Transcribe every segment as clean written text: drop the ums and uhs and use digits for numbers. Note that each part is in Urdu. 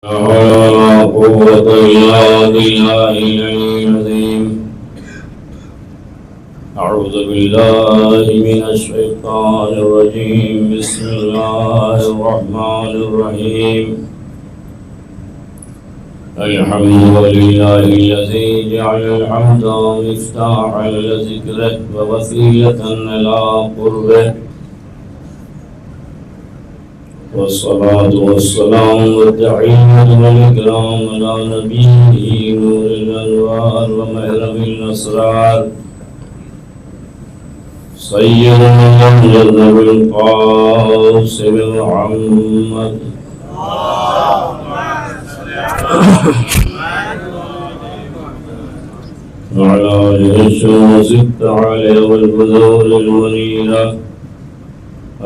لا قوة إلا بالله العلي العظيم. أعوذ بالله من الشيطان الرجيم. بسم الله الرحمن الرحيم. الحمد لله الذي جعل الحمد مفتاحا لذكره ووسيلة إلى قربه، والصلاة والسلام والتحية والإكرام على نبيه نور الأنوار ومحرم الأسرار سيدنا محمد القاسم محمد وعلى آله الشمس التعالى والبذور المنيرة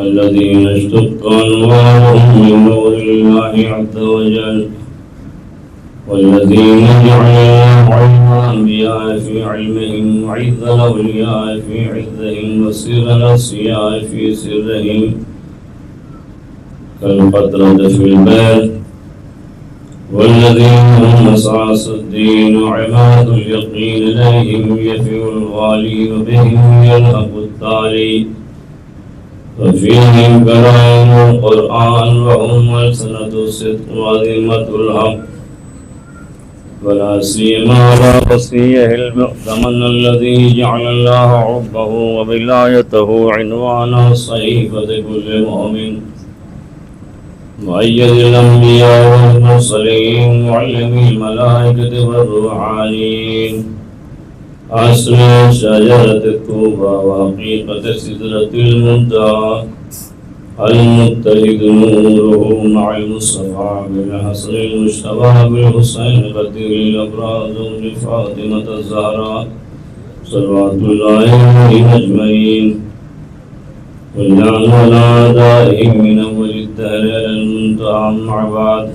الذين اشتق أنوارهم من نور الله عز وجل، والذين جعل علم الأنبياء في علمهم وعز الأولياء في عزهم وسر الأصفياء في سرهم كالقطرة في البئر، والذين هم أساس الدين وعماد اليقين إليهم يفي الغالي وبهم يلهق التالي، وفيهم كلام القرآن وهم ألسنة الصدق وعظيمة الحق، ولا سيما على وصيه المؤتمن الذي جعل الله حبه وولايته عنوان صحيفة كل مؤمن، مؤيد الأنبياء والمرسلين معلم الملائكة والروحانيين، أصل شجرة الطوبى وحقيقة سدرة المنتهى، المتحد نوره مع المصطفى بالحسن المجتبى بالحسين قدير الأبراز لفاطمة الزهراء صلوات الله عليهم أجمعين، واللعن على أعدائهم من أول الدهر إلى المنتهى مع بعد.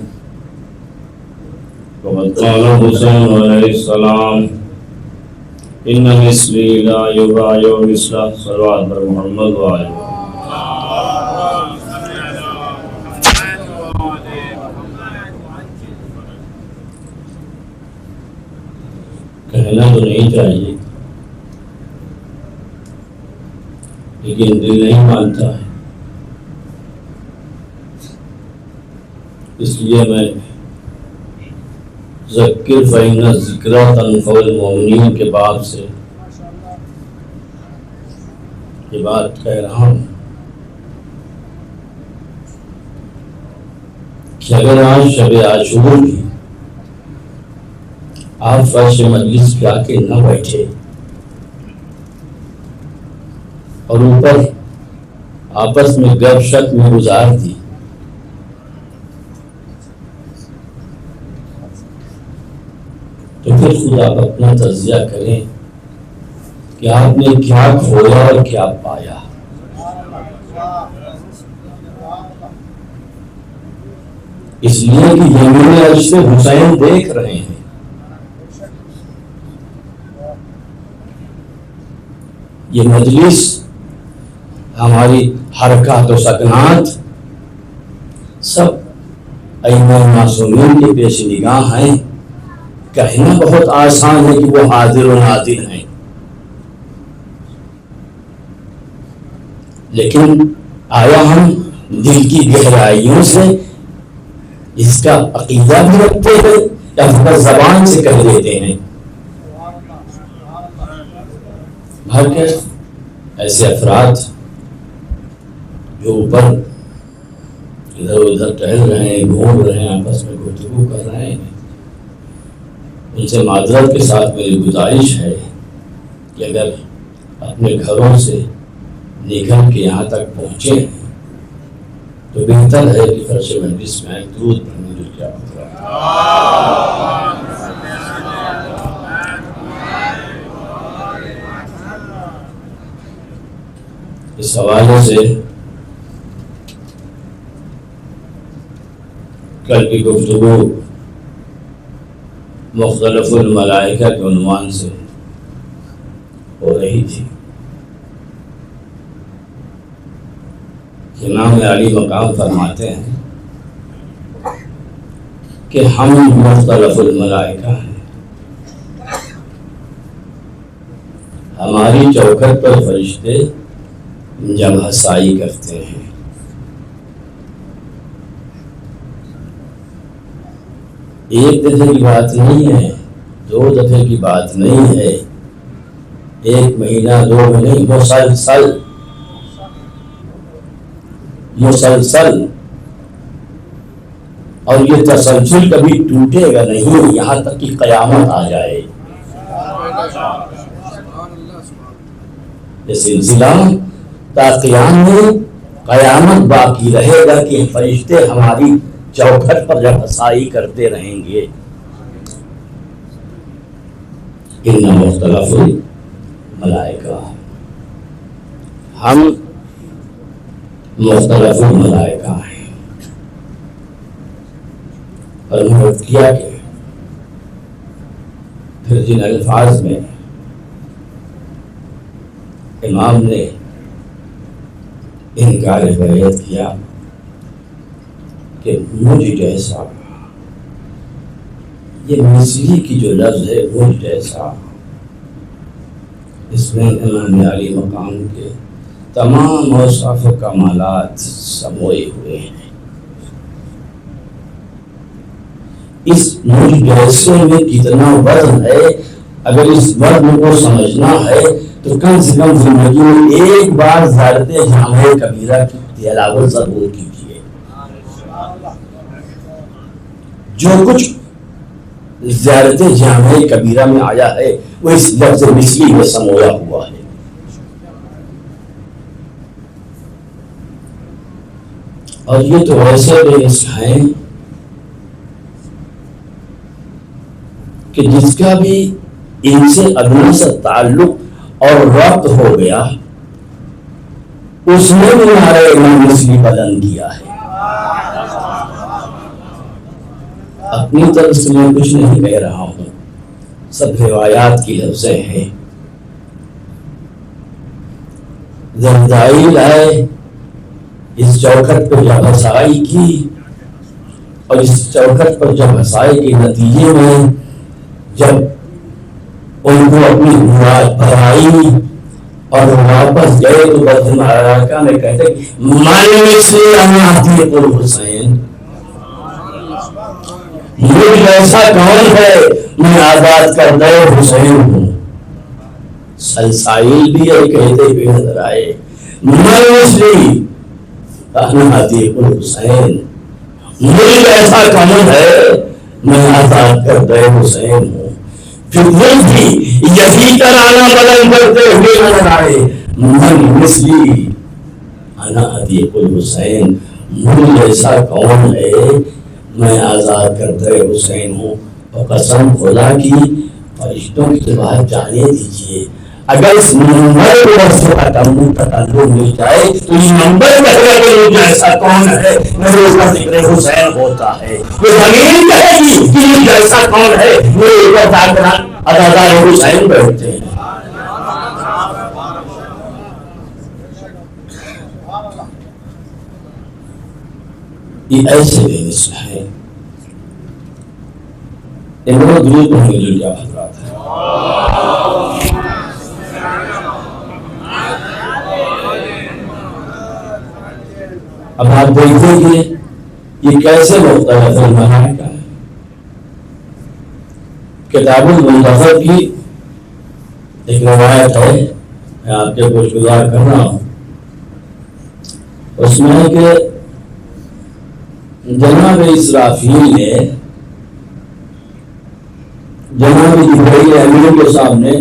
وقد قال الحسين عليه السلام: إن مثلي لا يبايع مثله. صلوات بر محمد وآله. کہنا تو نہیں چاہیے لیکن دل نہیں مانتا ہے، اس لیے میں ذکر فإن الذکریٰ تنفع المؤمنین کے باب سے یہ بات کہہ رہا ہوں کہ اگر آج شب عاشور کی آپ فرش مجلس پہ آ کے نہ بیٹھے اور اوپر آپس میں گپ شپ میں گزار دی تو پھر خود آپ اپنا تجزیہ کریں کہ آپ نے کیا کھویا اور کیا پایا۔ اس لیے کہ یمین عرش سے حسین دیکھ رہے ہیں، یہ مجلس ہماری حرکات و سکنات سب ائمہ معصومین کے پیش نگاہ ہیں۔ کہنا بہت آسان ہے کہ وہ حاضر و ناظر ہیں، لیکن آیا ہم دل کی گہرائیوں سے اس کا عقیدہ بھی رکھتے ہیں یا فقط زبان سے کہہ دیتے ہیں؟ بھر کے ایسے افراد جو اوپر ادھر ادھر ٹہل رہے ہیں، گھوم رہے ہیں، آپس میں گفتگو کر رہے ہیں، ان سے معذرت کے ساتھ میری گزارش ہے کہ اگر اپنے گھروں سے نکل کے یہاں تک پہنچے ہیں تو بہتر ہے کہ فرش مجلس میں درود پڑھنے جو کیا ہوتا ہے۔ اس حوالے سے کل کی گفتگو مختلف الملائکہ کے عنوان سے ہو رہی تھی کہ امام علی مقام فرماتے ہیں کہ ہم مختلف الملائکہ ہیں. ہماری چوکھٹ پر فرشتے جب ہسائی کرتے ہیں ایک دفعے کی بات نہیں ہے, 2 دفعے کی بات نہیں ہے, 1 مہینہ 2 مہینے, مسلسل. اور یہ تسلسل کبھی ٹوٹے گا نہیں یہاں تک کہ قیامت آ جائے. یہ سلسلہ تا قیامت باقی رہے گا کہ فرشتے ہماری چوکھٹ پر جب ہسائی کرتے رہیں گے. ان مختلف الملائکہ, ہم مختلف الملائکہ ہیں. اور انہوں نے کیا کہ پھر جن الفاظ میں امام نے انکار بیعت کیا کہ مجھ جیسا, یہ مثلی کی جو لفظ ہے مجھ جیسا, اس میں امام علی مقام کے تمام اوصاف و کمالات سموئے ہوئے ہیں. اس مجھ جیسے میں کتنا وزن ہے, اگر اس وزن کو سمجھنا ہے تو کم سے کم زندگی میں ایک بار زیارت جامع کبیرہ کی تلاوت ضرور کیجیے. جو کچھ زیارت جامع کبیرہ میں آیا ہے وہ اس لفظ مثلی میں سمویا ہوا ہے. اور یہ تو ایسے بے نسخ ہیں کہ جس کا بھی ان سے ادنا سا تعلق اور ربط ہو گیا اس نے بھی ہمارے امام مثلی بیان کیا ہے. اپنی طرف سے میں کچھ نہیں کہہ رہا ہوں, سب روایات کی لفظیں ہیں. زردائی لائے اس چوکھٹ پر جب ہسائی کی, اور اس چوکھٹ پر جب ہسائی کے نتیجے میں جب ان کو اپنی مراد بھرائی اور واپس گئے تو بدن علاقہ میں کہتے مانے سے آتی حسین, مجھ جیسا کون ہے میں آزاد کردہ حسین ہوں. سلسائل بھی ہے کہتے ہوئے نظر آئے مانے سے آتی حسین, مجھ جیسا کون ہے میں آزاد کردہ حسین ہوں. پھر وہ بھی یہی ترانہ بلند کرتے ہوئے نظر آئے من مثلی انا عتیق الحسین, مجھ جیسا کون ہے میں آزاد کردہ حسین ہوں. اور قسم خدا کی فرشتوں کی بات جانے دیجیے, اگر اس نمبر پر تعلق مل جائے تو اس نمبر کہے کہ مجھ جیسا کون ہے میرے اوپر ذکر حسین ہوتا ہے. وہ زمین کہے گی کہ مجھ جیسا کون ہے میرے اوپر ادادار حسین بیٹھتے ہیں. یہ ایسے بے مثل ہے. امروز درود پڑھنے کے لیے حضرات ہیں. اب آپ دیکھیں کہ یہ کیسے مختلف الملائکہ ہے. کتاب المنتخب کی ایک روایت ہے, میں آپ کے گوش گزار کر رہا ہوں. اس میں کہ جناب اسرافیل نے جناب جبرائیل امین کے سامنے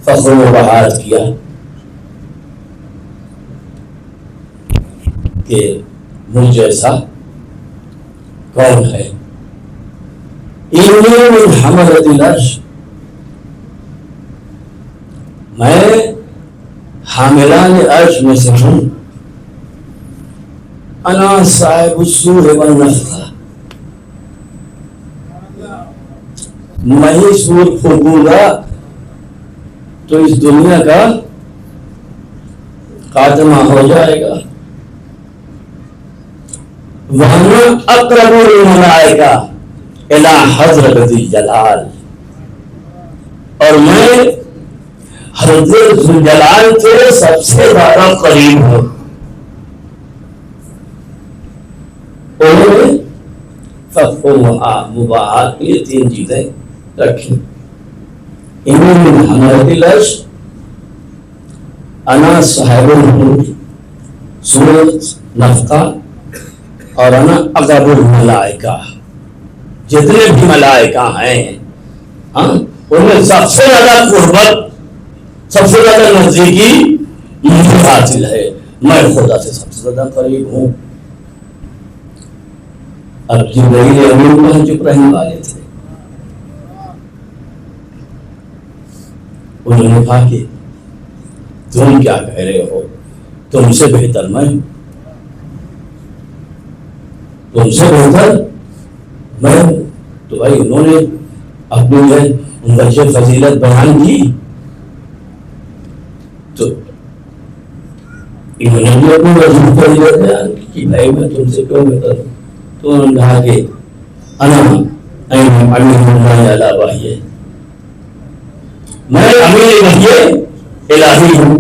فخر و بہار کیا کہ مجھ جیسا کون ہے. انی من حملۃ العرش, میں حاملان عرش میں سے ہوں. انا صاحب السور والنفخہ, میں ہی سور پھونکوں گا تو اس دنیا کا خاتمہ ہو جائے گا. وَأَنَا أَقْرَبُ الْمَلَائِكَةِ, الی حضرت ذی الجلال، اور میں حضرت ذی الجلال کے سب سے زیادہ قریب ہوں. انہوں نے فقہ و مباحات کے لیے 3 چیزیں رکھی. انہوں نے حملۃ العرش، انا صاحب الحور، سورۃ نفقہ، اور انا اقرب الملائکہ. جتنے بھی ملائکہ ہیں ان میں سب سے زیادہ قربت، سب سے زیادہ نزدیکی مجھے حاصل ہے. میں خدا سے سب سے زیادہ قریب ہوں. اب جبرائیل امین وہاں چپ رہنے والے تھے. انہوں نے کہا کہ تم کیا کہہ رہے ہو، تم سے بہتر میں، تم سے بہتر میں. تو بھائی انہوں نے اپنی درجہ فضیلت بیان کی، تو انہوں نے بھی اپنی درجہ فضیلت بیان کی کہ بھائی میں تم سے کیوں بہتر ہوں. تو انہوں نے کہا کہ انا امین اللہ علی وحی، میں امین وحی الہی ہوں.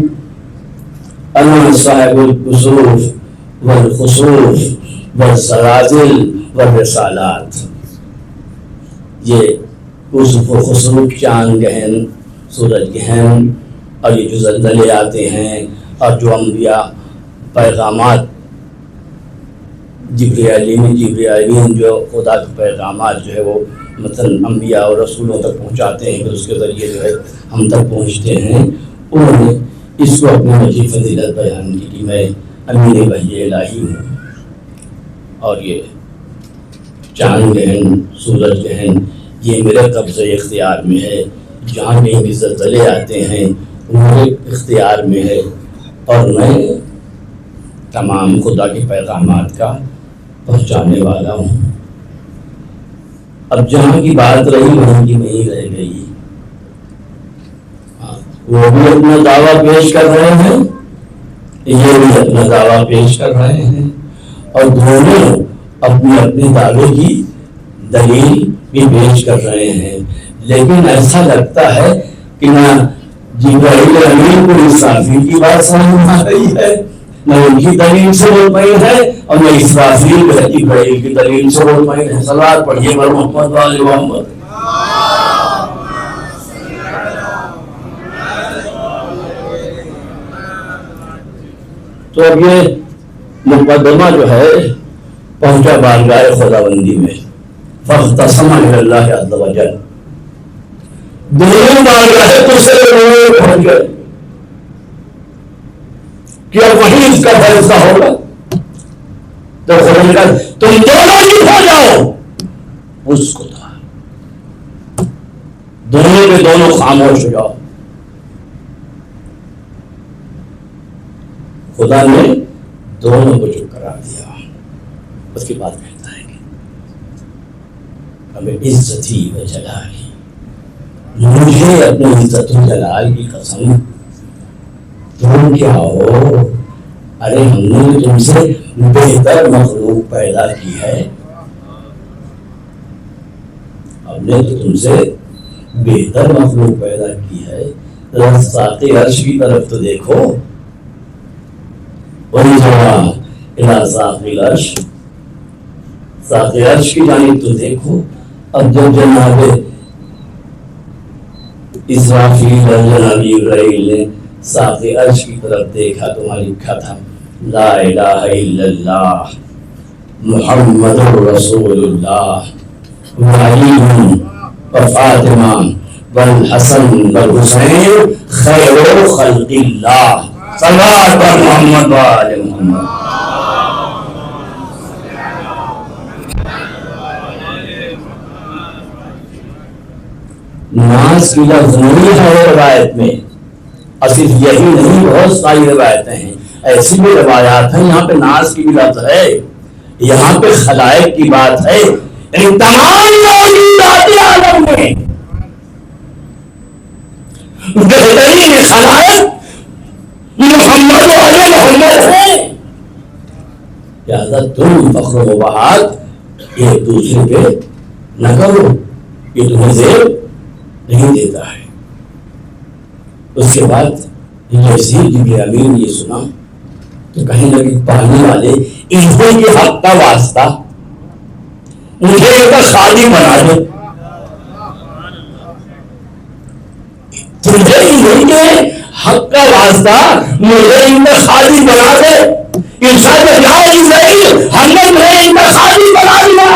انا صاحب الکسوف والخسوف والزلازل والرسالات. یہ کسوف و خسوف، چاند گہن، سورج گہن، اور یہ جو زلزلے آتے ہیں، اور جو انبیاء پیغامات جبرائیل جو خدا کے پیغامات جو ہے وہ مثلا انبیاء اور رسولوں تک پہنچاتے ہیں، پھر اس کے ذریعے جو ہے ہم تک پہنچتے ہیں. انہوں نے اس کو اپنی وجہ فضیلت بیان کی کہ میں امین وحی الہی ہوں. اور یہ چاند گہن، سورج گہن، یہ میرے قبضے اختیار میں ہے. جہاں کہیں بھی زلزلے آتے ہیں میرے اختیار میں ہے، اور میں تمام خدا کے پیغامات کا پہنچانے والا ہوں. اب جہاں کی بات رہی وہیں کی نہیں رہ گئی. وہ بھی اپنا دعویٰ پیش کر رہے ہیں، یہ بھی اپنا دعویٰ پیش کر رہے ہیں، اور دونوں اپنی اپنی دعوے کی دلیل بھی پیش کر رہے ہیں. لیکن ایسا لگتا ہے کہ نہ جبرائیل امین کو اسرافیل کی بات سمجھ آ رہی ہے، نہ ان کی دلیل سے مطمئن ہے، اور نہ اسرافیل جبرائیل کی دلیل سے مطمئن ہے. صلوات پڑھیے بر محمد و آل محمد. تو اب یہ مقدمہ جو ہے پہنچا بارگاہ خداوندی میں، فاختصم الی اللہ عز وجل. دونوں بارگاہ دوسرے لوگوں پہنچ گئے کہ اب وہیں اس کا فیصلہ ہوگا. تو خدا نے کہا تم دونوں ہی ہو جاؤ. اس کو تھا دونوں کے دونوں خاموش ہو جاؤ. خدا نے دونوں کو چپ کرا دیا. اس کے بعد کہتا ہے کہ ہمیں عزتی و جلالی، مجھے اپنی عزت و جلال کی قسم، تم کیا ہو؟ ارے ہم نے تم سے بہتر مخلوق پیدا کی ہے، ہم نے تو تم سے بہتر مخلوق پیدا کی ہے. ساقِ عرش کی طرف تو دیکھو، ساقِ عرش کی جانب تو دیکھو. اب جب جناب اسرافیل اور جناب جبرائیل نے ساقِ عرش کی طرف دیکھا تو وہاں لکھا تھا لا الہ الا اللہ محمد رسول اللہ وعلی و فاطمہ والحسن والحسین خیر خلق اللہ. صلوات بر محمد و آل محمد. ناز کی لفظ نہیں ہے روایت میں، اور صرف یہی نہیں، بہت ساری روایتیں ہیں، ایسی بھی روایات ہیں یہاں پہ ناز کی بھی لفظ ہے، یہاں پہ خلائق کی بات ہے. ان تمام موجودات عالم میں بہترین خلائق محمد و آل محمد ہے. لہذا تم فخر و بہار ایک دوسرے پہ نہ کرو، یہ تمہیں زیب نہیں دیتا ہے۔ اس کے بعد جیسے ہی جبرائیل امین نے یہ سنا تو کہنے لگے پڑھنے والے انہیں کے حق کا واسطہ مجھے ایک خالی بنا دے، تجھے انہیں کے حق کا واسطہ مجھے ان کا خالی بنا دے۔ انسان نے کہا اسرائیل ہم نے تمہیں ان کا خالی بنا دیا،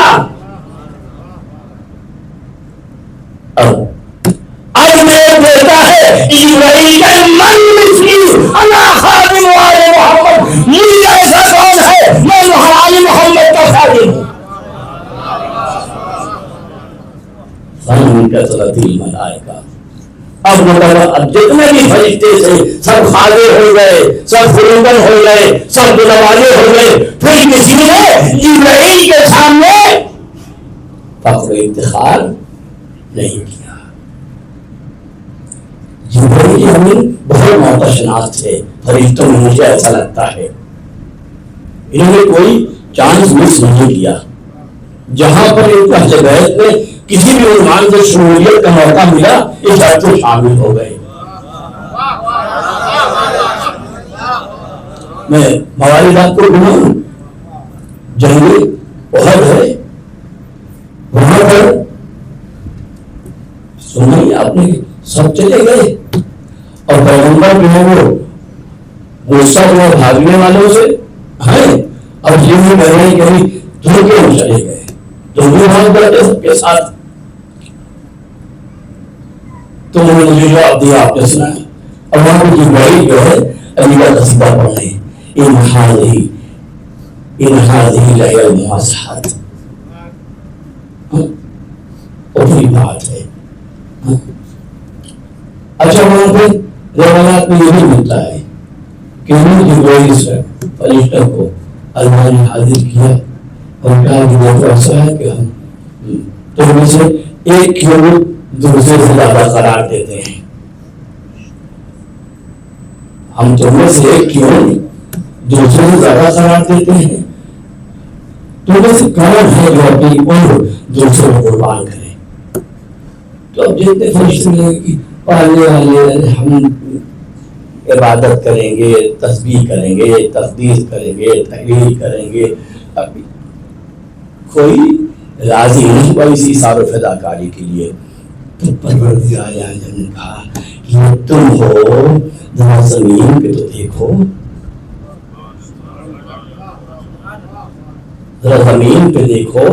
اب میرے بیٹا ہے اسرائیل کے من مسکی اللہ خادم والے محمد، مجھے ایسا کون ہے میں محمد محمد کا خادم ہوں۔ کثرت الملائکہ، اب جتنے بھی فرشتے تھے سب خاضع ہو گئے، سب فروغن ہو گئے، سب دلوالے ہو گئے، پھر کسی نے جبرائیل کے سامنے فخر و افتخار نہیں کیا۔ جبرائیل امین بہت محتشناک تھے فرشتوں میں، مجھے ایسا لگتا ہے انہوں نے کوئی چانس مس نہیں کیا۔ جہاں پر ان کو اہل بیت میں کسی بھی عنوان سے شمولیت کا موقع ملا اس حد سے شامل ہو گئے۔ میں ہماری بات کو بناؤں، جنگ احد ہے، وہاں پر سنی آپ نے سب چلے گئے اور پیغمبر جو ہے وہ غصہ ہوا بھاگنے والوں سے ہیں، اور یہ بھی کہہ رہے ہیں کہ تم کیوں چلے گئے، تم بھی بھاگ بیٹھے سب کے ساتھ۔ تو انہوں نے مجھے جواب دیا آپ نے سنا ہے، اور وہاں پر جبرائیل جو ہے علی کا قصیدہ پڑھ رہے ہیں، ان هذه لهي المواضحات، اوپری بات ہے۔ اچھا وہاں پہ روایات میں یہ بھی ملتا ہے کہ انہوں جبرائیل سے فرشتہ کو اللہ نے حاضر کیا اور کہا کہ وہ تو ایسا ہے کہ ہم تو میں سے ایک کیوں دوسرے سے زیادہ قرار دیتے ہیں، ہم تو میں سے ایک کیوں دوسرے سے زیادہ قرار دیتے ہیں، تو میں سے کون ہے جو اپنی عمر دوسرے کو قربان کرے؟ تو اب جتنے فرشتے ہیں پالنے والے ہم عبادت کریں گے، تسبیح کریں گے، تقدیس کریں گے، تحلیل کریں گے، ابھی کوئی راضی نہیں ہوا اسی اثار و فدا کاری کے لیے۔ تو پروردگار عالم نے کہا یہ تم ہو، ذرا زمین پہ تو دیکھو، ذرا زمین پہ دیکھو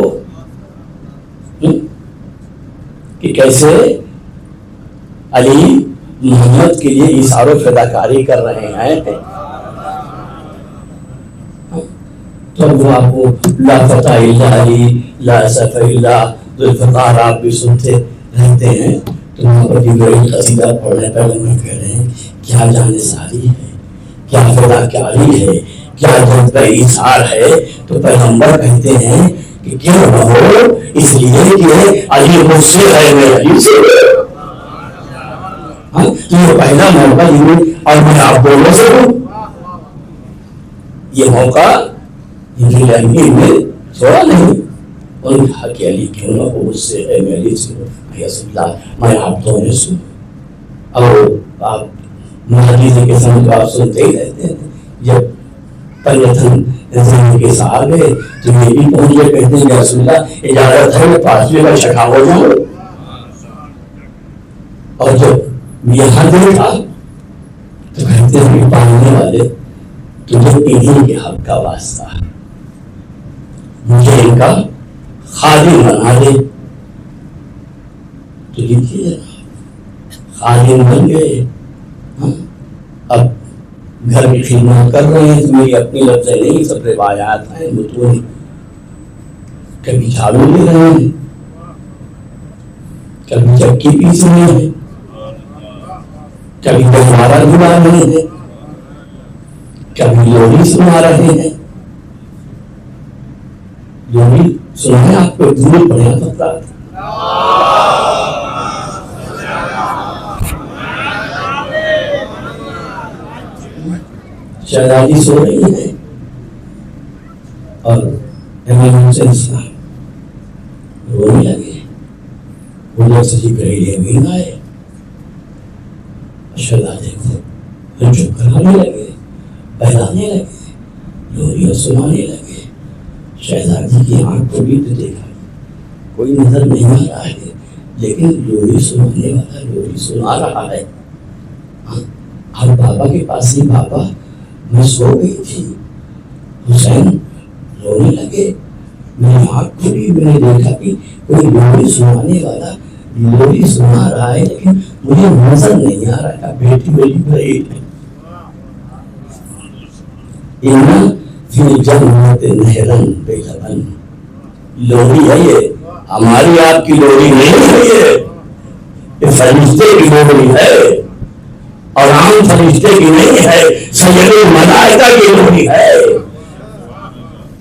کہ کیسے علی محمد کے لیے اثار و فدا کاری کر رہے ہیں۔ تو وہ آپ کو لا فتح الا علی، لا سیف الا ذو الفقار آپ بھی سنتے رہتے ہیں۔ تو وہاں پر جبرائیل قصیدہ پڑھنے پر انہوں کہہ رہے ہیں کیا جان ساری ہے، کیا فدا کاری ہے، کیا جذبہ ایثار ہے۔ تو پیغمبر کہتے ہیں کہ کیوں نہ ہو، اس لیے کہ علی مجھ سے ہے، میں علی سے تو یہ پہلا موقع اور میں آپ دونوں سے ہوں، یہ موقع جبرائیل میں چھوڑا نہیں۔ اور کہا کہ علی کیوں نہ ہو، مجھ سے ہے، میں علی سے ہوں، میں آپ دونوں سے ہوں۔ اور آپ محدث کے سمجھ کو آپ سنتے ہی رہتے ہیں، جب پنجتن زمین کے ساتھ گئے تو یہ بھی پہنچ گئے، کہتے ہیں رسول اللہ اجازت ہے میں پانچویں کا شکا ہو جاؤں۔ اور جب یہاں دیکھا تو کہتے ہیں کہ پالنے والے تجھے انہیں کے حق کا واسطہ ہے، مجھے ان کا خادم بنا دے۔ تو دیکھیے خادم بن گئے، اب گھر کی خدمت کر رہے ہیں، میری اپنی لفظ نہیں، سب روایات ہیں متون۔ کبھی جھاڑو لے رہے ہیں، کبھی چکی پیس رہے ہیں، کبھی گہوارہ دلا رہے ہیں، کبھی لوری سنا رہے ہیں۔ لوری سنا ہے آپ کو، دور پڑے پتا شہزادی سو رہی ہے اور امام حسین صاحب رونے لگے، ادھر سے جبرائیل امین آئے، شہزادے کو چپ کرانے لگے، بہلانے لگے، لوریاں سنانے لگے۔ شہزادی کی آنکھ کو بھی دیکھا کوئی نظر نہیں آ رہا ہے، لیکن لوری سنانے والا لوری سنا رہا ہے۔ اب بابا کے پاس ہی، بابا میں سو گئی تھی، حسین رونے لگے، میری آنکھ کھلی، میں نے دیکھا کہ کوئی لوری سنانے والا لوری سنا رہا ہے، لیکن مجھے نظر نہیں آ رہا۔ بیٹی میری بھائی فی جنت نہرن بلبن، لوری ہے یہ، ہماری آپ کی لوری نہیں ہے، یہ فرشتے کی لوری ہے، اور عام فرشتے کی نہیں ہے، سید الملائکہ کی لوری ہے،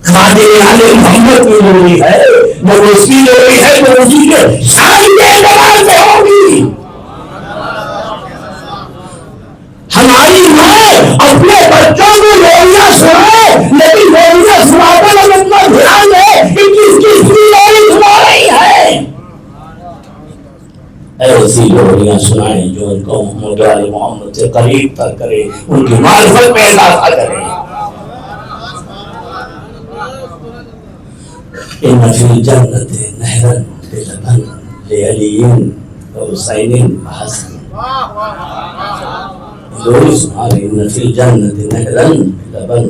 خادم عالم محمد کی لوری ہے، وہ اس کی لوری ہے تو اسی کے شان کے اعتبار سے ہوگی۔ ہماری ماں اپنے بچوں کو لوریاں سنائے، لیکن لوریاں سناتے وقت اتنا دھیان ہے کہ کس کس کی لوری سنا رہی ہے۔ ایسی لوریاں سنائیں جو ان کو محمد سے قریب تک کرے، ان کی معرفت میں اضافہ کرے۔ ان فی الجنت نہرا بلبن لعلی وحسین وحسن، لوری سنا رہے، ان فی الجنت نہرا بلبن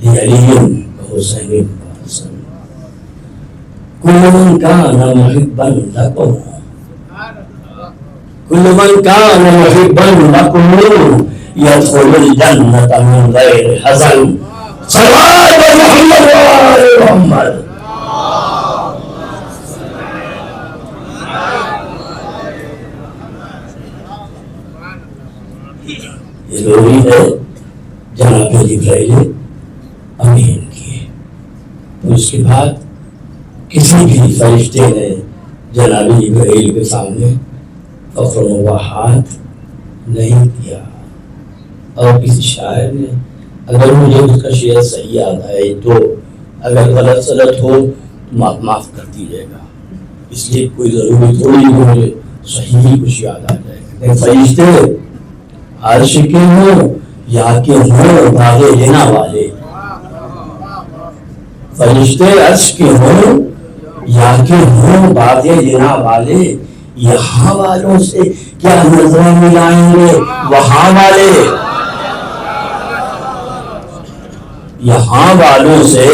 لعلی وحسین وحسن، کل من کان محبا لکم، کل من کان محبا لکم یدخل الجنت من غیر حزن، صلوات محمد و آل محمد۔ یہ لوری ہے جناب جبرائیل امین کی۔ تو اس کے بعد کسی بھی فرشتے نے جناب جبرائیل کے سامنے فخر و وقار نہیں کیا، اور کسی شاعر نے، اگر مجھے اس کا شعر صحیح یاد آئے تو، اگر غلط سلط ہو تو معاف کر دیجیے گا، اس لیے کوئی ضروری تھوڑی مجھے صحیح کچھ یاد آ جائے گا۔ فرشتے عرش کے ہوں یا کہ ہوں باغ جنا والے، فرشتے عرش کے ہوں یا کہ ہوں باغ جنا والے، یہاں والوں سے کیا نظریں ملائیں گے وہاں والے، یہاں والوں سے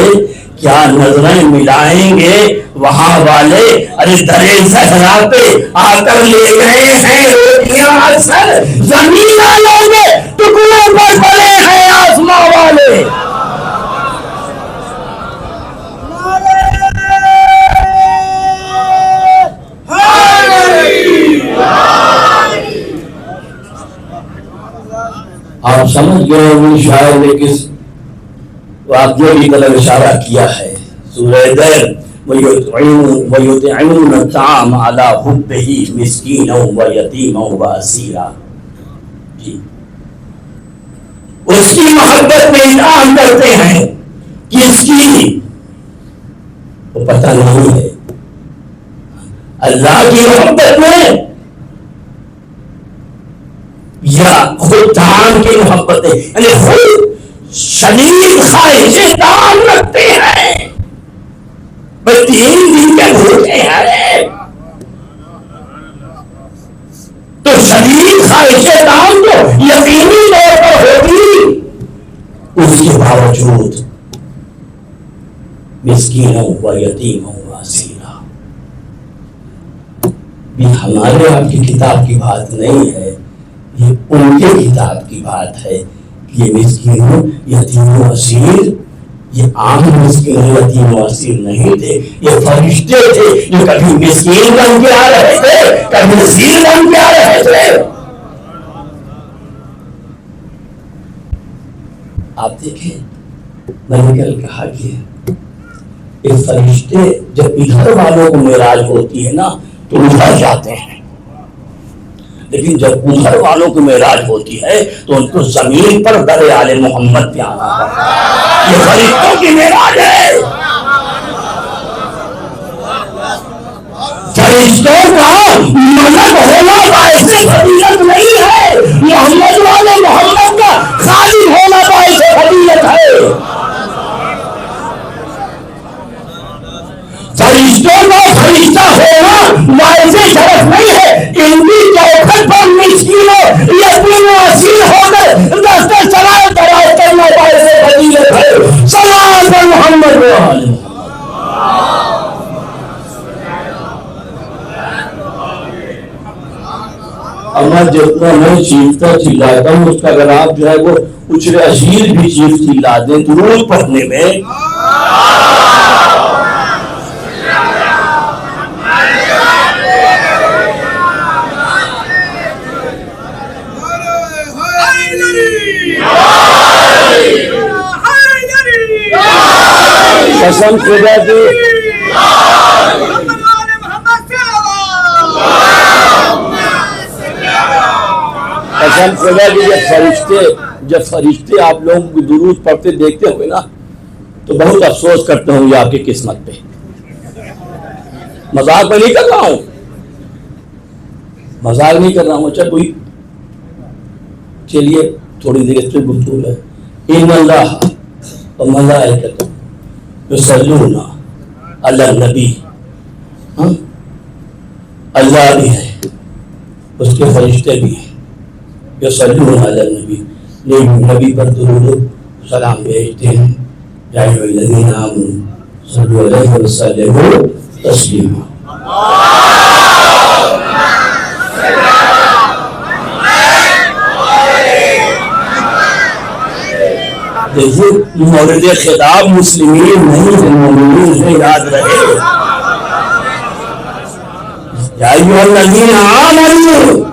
کیا نظریں ملائیں گے وہاں والے۔ ارے درے زہرا پہ آ کر لے گئے ہیں روٹیاں اکثر، زمین والوں میں ٹکڑوں پر پڑے ہیں آسماں والے۔ آپ سمجھ گئے ہوئے شاعر نے کس واقعے کی طرف اشارہ کیا ہے۔ سورہ در وَيُطْعِمُونَ الطَّعَامَ عَلَىٰ حُبِّهِ مِسْكِينًا وَيَتِيمًا وَأَسِيرًا، اس کی محبت میں انعام کرتے ہیں، کس کی وہ پتہ نہیں ہے، اللہ کی محبت میں یا خود طعام کی محبت ہے، یعنی خود شدید خواہش طعام رکھتے ہیں، بس 3 دن کے بھوکے ہیں تو شدید خواہش طعام تو یقینی طور پر ہوگی، اس کے باوجود مسکینوں و یتیموں و اسیرا۔ یہ ہمارے آپ کی کتاب کی بات نہیں ہے، یہ ان کے کتاب کی بات ہے۔ یہ مسکین یتیم و اسیر، یہ عام مسکین یتیم و اسیر نہیں تھے، یہ فرشتے تھے جو کبھی مسکین بن کے آ رہے تھے، کبھی اسیر بن کے آ رہے تھے۔ آپ دیکھیں، میں نے کل کہا کہ یہ فرشتے جب ادھر والوں کو معراج ہوتی ہے نا تو ادھر جاتے ہیں، لیکن جب ادھر والوں کو معراج ہوتی ہے تو ان کو زمین پر در آل محمد پہ آنا پڑتا ہے۔ یہ فرشتوں کی معراج ہے۔ فرشتوں کا مدد ہونا باعث فضیلت نہیں ہے، محمد والے محمد کا خادم ہونا باعث فضیلت ہے۔ فرشتوں کا فرشتہ ہونا باعث شرف نہیں ہے، ان کی چوکھٹ پر مسکینوں یتیموں اسیر ہو کر دستہ چلائے دراز کرنا باعث فضیلت ہے۔ صلوات محمد والے میں جتنا میں چیختا چلاتا ہوں اس کا اگر آپ جو ہے وہ اچھر اشیر بھی چیخ چلا دیں درود پڑھنے میں، قسم خدا کی قسم خدا کی جب فرشتے آپ لوگوں کو درود پڑھتے دیکھتے ہوئے نا تو بہت افسوس کرتے ہوں یہ آپ کی قسمت پہ۔ مذاق میں نہیں کر رہا ہوں، مذاق نہیں کر رہا ہوں۔ اچھا کوئی چلیے تھوڑی دیر اس پہ گفتگو ہے۔ ان اللہ و ملائکتہ یصلون علی النبی، اللہ بھی ہے اس کے فرشتے بھی ہیں، یصلون علی النبی، نبی پر درود سلام بھیجتے ہیں۔ یا ایھا الذین آمنوا صلوا علیہ وسلموا تسلیما۔ دیکھیے مورد خطاب مسلمین نہیں ہے، مومنین ہے، یاد رہے۔ یا ایھا الذین آمنوا،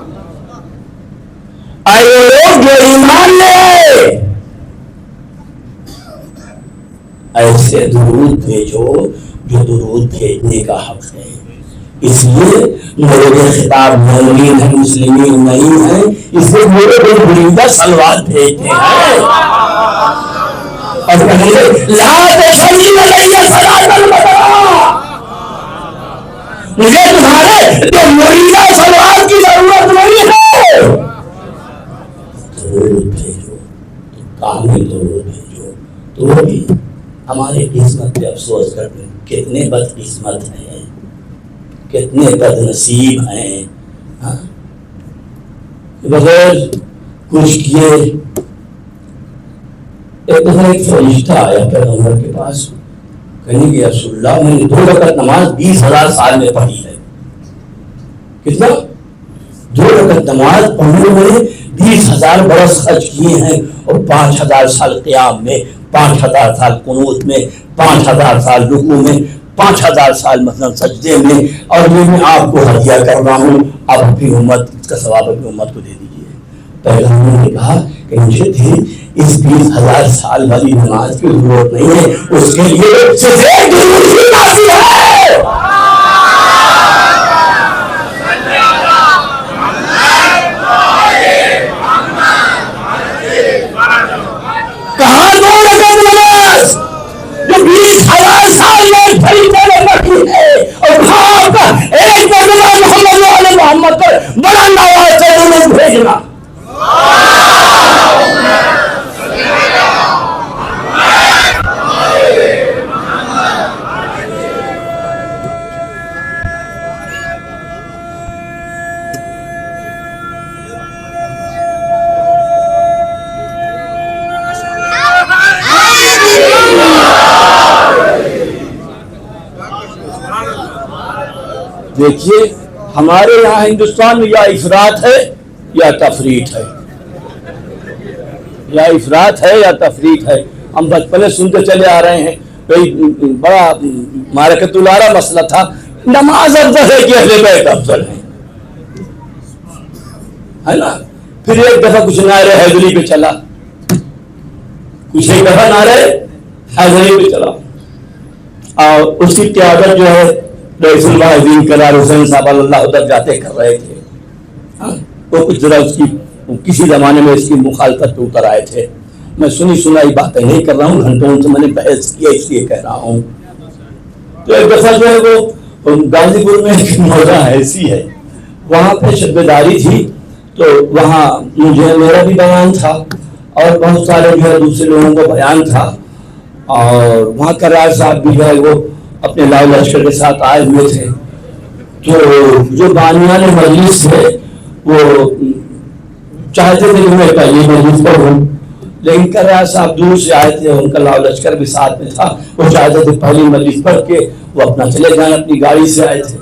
اے لوگ جو ایمان لے ایسے درود بھیجو جو درود بھیجنے کا حق ہے۔ اس لیے مورد خطاب مومنین ہے، مسلمین نہیں ہے، اس لیے میرے بریدہ صلوات بھیجتے ہیں اور کہیں گے لا تصلی علیہ صلاۃ البراء، مجھے تمہارے جو مریدہ صلوات کی ضرورت نہیں ہے۔ درود بھیجو، کامل درود بھیجو، تو بھی ہماری قسمت پہ افسوس کرتے ہیں۔ کتنے بد قسمت ہیں، کتنے بد نصیب ہیں، بغیر کچھ کیے۔ ایک دفعہ ایک فرشتہ آیا پیغمبر کے پاس، کہنے کہ یا رسول اللہ میں نے 2 رکعت نماز 20,000 سال میں پڑھی ہے۔ کتنا؟ 2 رکعت نماز پڑھنے میں 20,000 برس خرچ کیے ہیں، اور 5,000 سال قیام میں، 5,000 سال قنوت میں، 5,000 سال رکوع میں، 5,000 سال مثلا سجدے میں، اور یہ میں آپ کو ہدیہ کر رہا ہوں، آپ اپنی امت اس کا ثواب اپنی امت کو دے دیجیے۔ پیغمبر نے کہا کہ مجھے بھی اس 20,000 سال والی نماز کی ضرورت نہیں ہے، اس کے لیے صرف ایک درود ہی کافی ہے۔ کہاں 2 رکعت نماز جو 20,000 سال میں فرشتے نے پڑھی ہے، اور کہاں کا ایک مرتبہ محمد والے محمد پر بڑا نواز سے درود بھیجنا۔ دیکھیے ہمارے یہاں ہندوستان میں یا افراط ہے یا تفریط ہے، یا افراط ہے یا تفریط ہے۔ ہم بچپن سے سنتے چلے آ رہے ہیں، کوئی بڑا معرکۃ العرا مسئلہ تھا، نماز افضل ہے کہ اہل بیت افضل ہے نا۔ پھر ایک دفعہ کچھ نعرہ حیدری پہ چلا، کچھ ایک دفعہ نعرہ حیدری پہ چلا، اور اس کی قیادت جو ہے رئیس الواحدین قرار حسین صاحب اللہ ادھر جاتے کر رہے تھے۔ وہ کچھ ذرا اس کی کسی زمانے میں اس کی مخالفت پہ اتر آئے تھے۔ میں سنی سنائی باتیں نہیں کر رہا ہوں، گھنٹوں سے میں نے بحث کیا اس لیے کہہ رہا ہوں۔ تو ایک دفعہ جو ہے وہ غازی پور میں ایک موضوع ایسی ہے، وہاں پہ شب داری تھی تو وہاں مجھے میرا بھی بیان تھا اور بہت سارے جو ہے دوسرے لوگوں کا بیان تھا، اور وہاں کرار صاحب بھی جو ہے وہ اپنے لاؤ لشکر کے ساتھ آئے ہوئے تھے. تو جو بانیان مجلس تھے وہ چاہتے تھے کہ میں پہلی مجلس پڑھوں، لیکن کرار صاحب دور سے آئے تھے، ان کا لاؤ لشکر بھی ساتھ میں تھا، وہ چاہتے تھے پہلی مجلس پڑھ کے وہ اپنا چلے جائیں، اپنی گاڑی سے آئے تھے.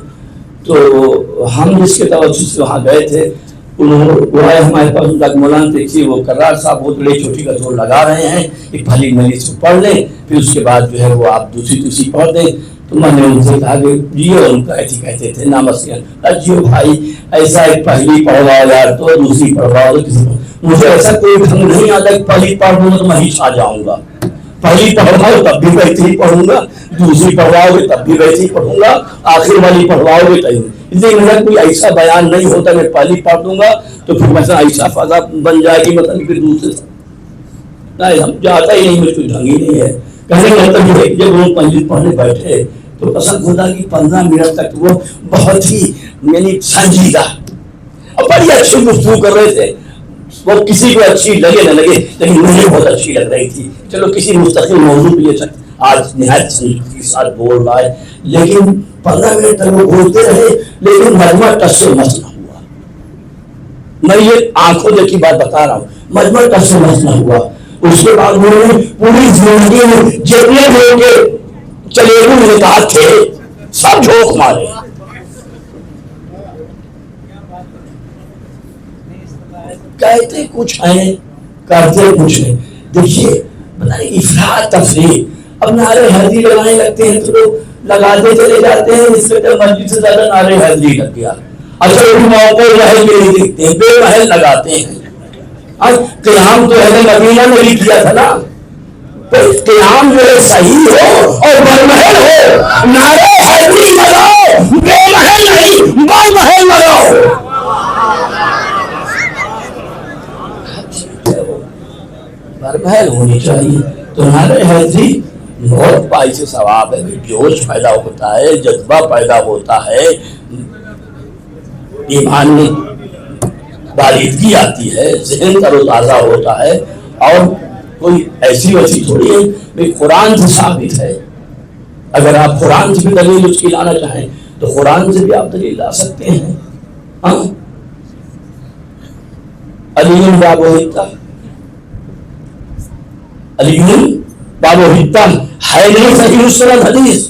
تو ہم جس کے توجہ سے وہاں گئے تھے وہ آئے ہمارے پاس، ان کا مولانا دیکھیے وہ کرار صاحب بہت بڑی چوٹی کا زور لگا رہے ہیں کہ پہلی مجلس کو پڑھ لیں، پھر اس کے بعد جو ہے وہ آپ دوسری پڑھ دیں. تو میں نے ان سے کہا کہ جیو، ان کا ایسی کہتے تھے نامسیاں، جیو بھائی ایسا ایک پہلی پڑھواؤ یار تو دوسری پڑھواؤ، مجھے ایسا کوئی ڈھنگ نہیں آتا کہ پہلی پڑھ دوں تو میں ہی چھا جاؤں گا. پہلی پڑھواؤ تب بھی ویسے ہی پڑھوں گا، دوسری پڑھواؤ گے تب بھی ویسے ہی پڑھوں گا، آخر والی پڑھواؤ گے تب. اس لیے میرا کوئی ایسا بیان نہیں ہوتا میں پہلی پڑھ دوں گا تو پھر مثلا ایسا فضا بن جائے گی مطلب پھر دوسرے نہیں، ہم جاتا ہی نہیں، مجھ کوئی ڈھنگ ہی نہیں ہے. کہنے کا مطلب یہ جب وہ مجلس پڑھنے بیٹھے تو قسم خدا کی 15 منٹ تک وہ بہت ہی یعنی سنجیدہ اور بڑی اچھی گفتگو کر رہے تھے. وہ کسی کو اچھی لگے نہ لگے لیکن مجھے بہت اچھی لگ رہی تھی. چلو کسی مستقل موضوع پہ یہ آج نہایت سنجیدگی کے ساتھ بول رہا ہے، لیکن 15 منٹ تک وہ بولتے رہے لیکن مجمع ٹس سے مس نہ ہوا. میں یہ آنکھوں دیکھی بات بتا رہا ہوں، مجمع ٹس سے مس نہ ہوا. اس کے بعد انہوں نے پوری زندگی میں جتنے لوگ چلے ہوئے نکات تھے سب جھونک مارے. کہتے کچھ ہیں کرتے کچھ ہیں. دیکھیے افراط تفریح، اب نعرے حیدری لگانے لگتے ہیں تو لوگ لگاتے چلے جاتے ہیں، اس سے مسجد سے زیادہ نعرے حیدری لگ گیا. اچھا بھی موقع محل میں نہیں دیکھتے ہیں، بے محل لگاتے ہیں. قیام تو اہل مدینہ میں بھی کیا تھا نا، قیام جو ہے صحیح ہو اور برمحل ہو، نعرے حیدری لگاؤ، بے محل نہیں برمحل لگاؤ. برمحل ہونی چاہیے. تو نعرے حیدری بہت باعث ثواب ہے، جوش پیدا ہوتا ہے، جذبہ پیدا ہوتا ہے، ایمان میں باریدگی آتی ہے، ذہن تر و تازہ ہوتا ہے. اور کوئی ایسی ویسی تھوڑی ہے بھائی قرآن سے ثابت ہے. اگر آپ قرآن سے بھی دلیل اس کی لانا چاہیں تو قرآن سے بھی آپ دلیل لا سکتے ہیں. ہاں علی باب و حتہ، علی باب و حتہ ہے نہیں صحیح السند حدیث،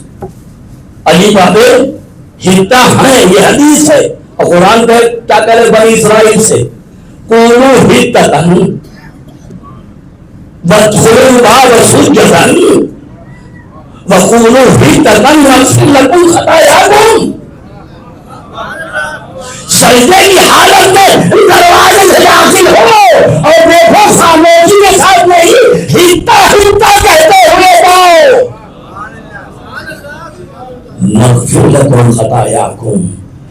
علی باب حتہ ہے یہ حدیث ہے. اور قرآن کا کیا کہہ رہے بنی اسرائیل سے قولوا حتۃ وادخلوا الباب سجدا وقولوا حتۃ نغفر لکم خطایاکم. سجدے کی حالت میں دروازے سے داخل ہو اور دیکھو خاموشی کے ساتھ نہیں حتہ حتہ کہتے ہوئے جاؤ. نغفر لکم خطایاکم،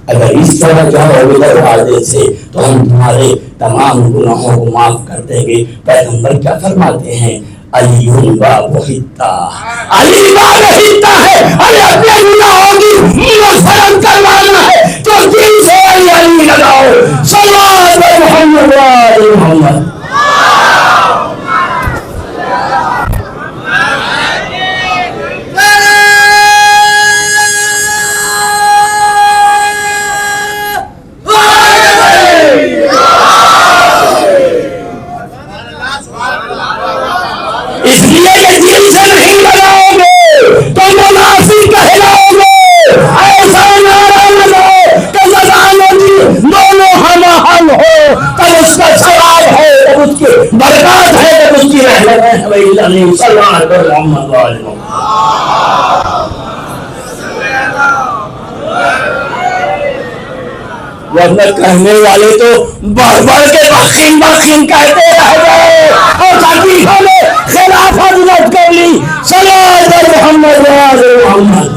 اگر اس طرح جاؤ دروازے سے تو ہم تمہارے تمام گناہوں کو معاف کر دیں گے. پیغمبر کیا فرماتے ہیں؟ علی باب حتہ، علی باب حتہ ہے. ارے اپنے گناہوں کی مغفرت کروانا ہے تو دل سے علی لگاؤ. صلی اللہ علیہ محمد وآل محمد. برکات ہے جب اس کی رحمت ہے. صلی اللہ علیہ محمد وآل محمد. ورنہ کہنے والے تو بڑھ بڑھ کے بخین بخین کہتے رہ گئے اور تکلیفوں میں خلافت رد کر لی. صلی اللہ علیہ محمد وآل محمد.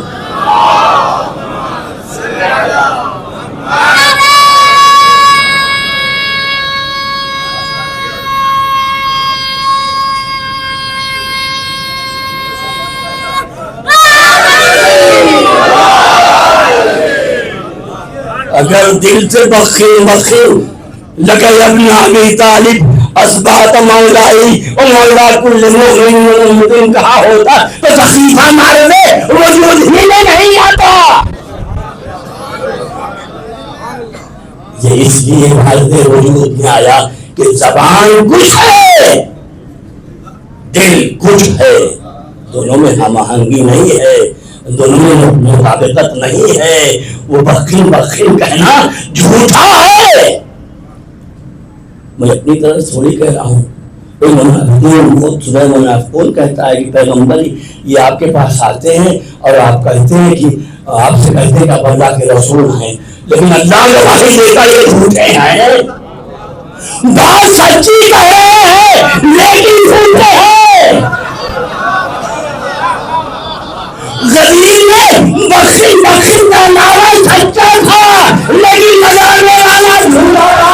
ادھر دل سے بخیر بخیر لگے ابن ابی طالب اصبحت مولائی اور مولا کل مومن کہا ہوتا تو تخفیفہ مار دے وجود ہی میں نہیں آتا. یہ اس لیے حالت وجود میں آیا کہ زبان کچھ ہے دل کچھ ہے, دونوں میں ہم آہنگی نہیں ہے, دونوں میں مطابقت نہیں ہے. وہ بخیل بخیل کہنا جھوٹا ہے. میں اپنی طرف تھوڑی کہہ رہا ہوں. کوئی منافقون کہتا ہے کہ پیغمبر یہ آپ کے پاس آتے ہیں اور آپ کہتے ہیں کہ آپ سے کہتے ہیں کہ آپ اللہ کے رسول ہیں, لیکن اللہ نے وحی دیتا یہ جھوٹے ہیں. بات سچی کہہ رہے ہیں لیکن جھوٹے ہیں. غدیر میں بخیل بخیل کا نعرہ سچا تھا لیکن لگانے والا جھوٹا تھا.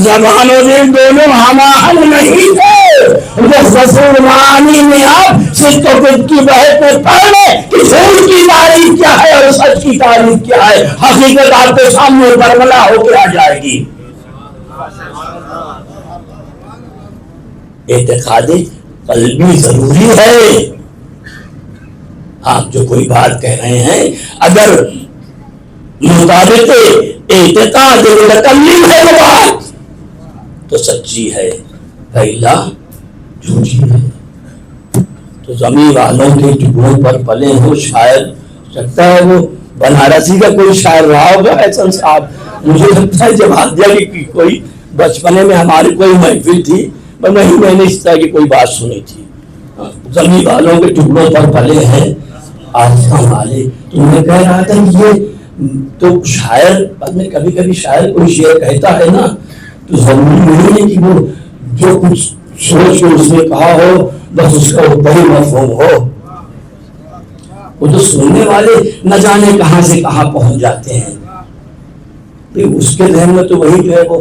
زبان و دل دونوں ہم آہنگ نہیں تھے. رسول معانی میں آپ صدق و صدق کی بحث میں پڑھ لیں کہ جھوٹ کی تعریف کیا ہے اور سچ کی تعریف کیا ہے. حقیقت آپ کے سامنے برملا ہو کے آ جائے گی. اعتقاد قلبی ضروری ہے. آپ جو کوئی بات کہہ رہے ہیں اگر مطابق اعتقاد متکلم ہے وہ بات تو سچی ہے, پہلا جھوٹی ہے. تو زمین والوں کے ٹکڑوں پر پلے ہو, شاید سکتا ہے وہ بنارسی کا کوئی شاعر رہا ہوگا احسن صاحب. مجھے لگتا ہے جب آدیا کی کوئی بچپنے میں ہماری کوئی محفل تھی نہیں میں نے اس طرح کی کوئی بات سنی تھی. زمین والوں کے ٹکڑوں پر پلے ہیں آسمان والے. تو میں کہہ رہا تھا یہ تو شاعر میں کبھی کبھی شاعر کوئی شعر کہتا ہے نا تو ضروری نہیں ہے کہ وہ جو کچھ سوچ کے اس نے کہا ہو بس اس کا وہی مفہوم ہو. وہ تو سننے والے نہ جانے کہاں سے کہاں پہنچ جاتے ہیں. اس کے ذہن میں تو وہی جو ہے وہ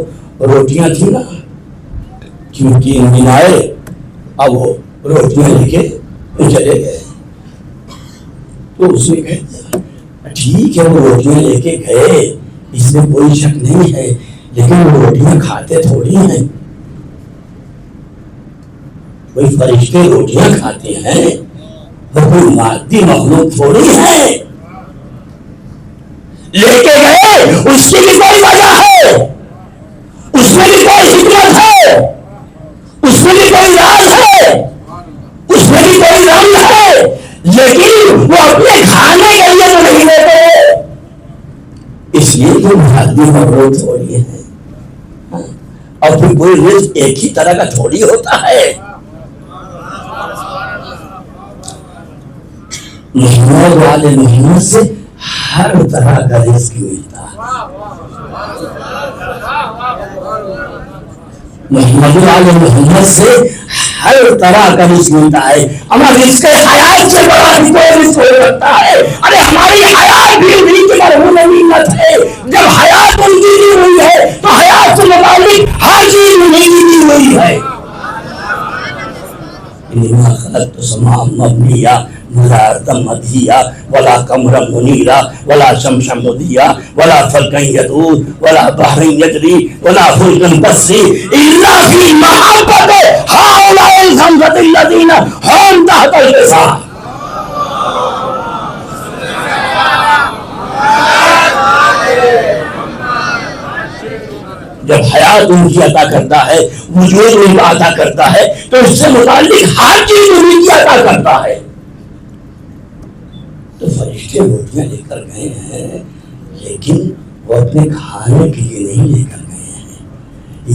روٹیاں تھی نا, کیونکہ ان آئے اب وہ روٹیاں لے کے چلے گئے. تو اس نے کہا ٹھیک ہے وہ روٹیاں لے کے گئے, اس میں کوئی شک نہیں ہے, لیکن وہ روٹیاں کھاتے تھوڑی ہیں. کوئی فرشتے روٹیاں کھاتے ہیں, وہ کوئی مادی مخلوق تھوڑی ہے. لے کے گئے اس کی بھی کوئی وجہ ہے, اس میں بھی کوئی حکمت ہے, اس میں بھی کوئی راز ہے, اس میں بھی کوئی رنگ ہے, لیکن وہ اپنے کھانے کے لیے تو نہیں لیتے. اس لیے کہ مادی مخلوق تھوڑی ہے. اور پھر کوئی رزق ایک ہی طرح کا تھوڑی ہوتا ہے. محمد والے محمد سے ہر طرح کا رزق ملتا ہے. محمد والے محمد سے ہر طرح کا رزق ملتا ہے. ہمارا رزق حیات سے بڑا بھی کوئی رزق ہو سکتا ہے. ارے ہماری حیات بھی انہیں کی مرہون نعمت ہے. جب حیات ان کی دی ہوئی ہے تو حیات سے متعلق ہر چیز انہیں کی دی ہوئی ہے. انما خلقت السماء مبنیہ ولا ارضا مدحیہ ولا قمرا منیرا ولا شمسا مضیٰ ولا فلکا یدور ولا بحرا یجری ولا فلکا تجری الا فی محبت ہؤلاء الخمسۃ الذین هم تحت الحصار. جب حیات ان کی عطا کرتا ہے, وجود ان کا عطا کرتا ہے, تو اس سے متعلق ہر چیز ان کی عطا کرتا ہے. تو فرشتے روٹیاں لے کر گئے ہیں, لیکن وہ اپنے کھانے کے لیے نہیں لے کر گئے ہیں,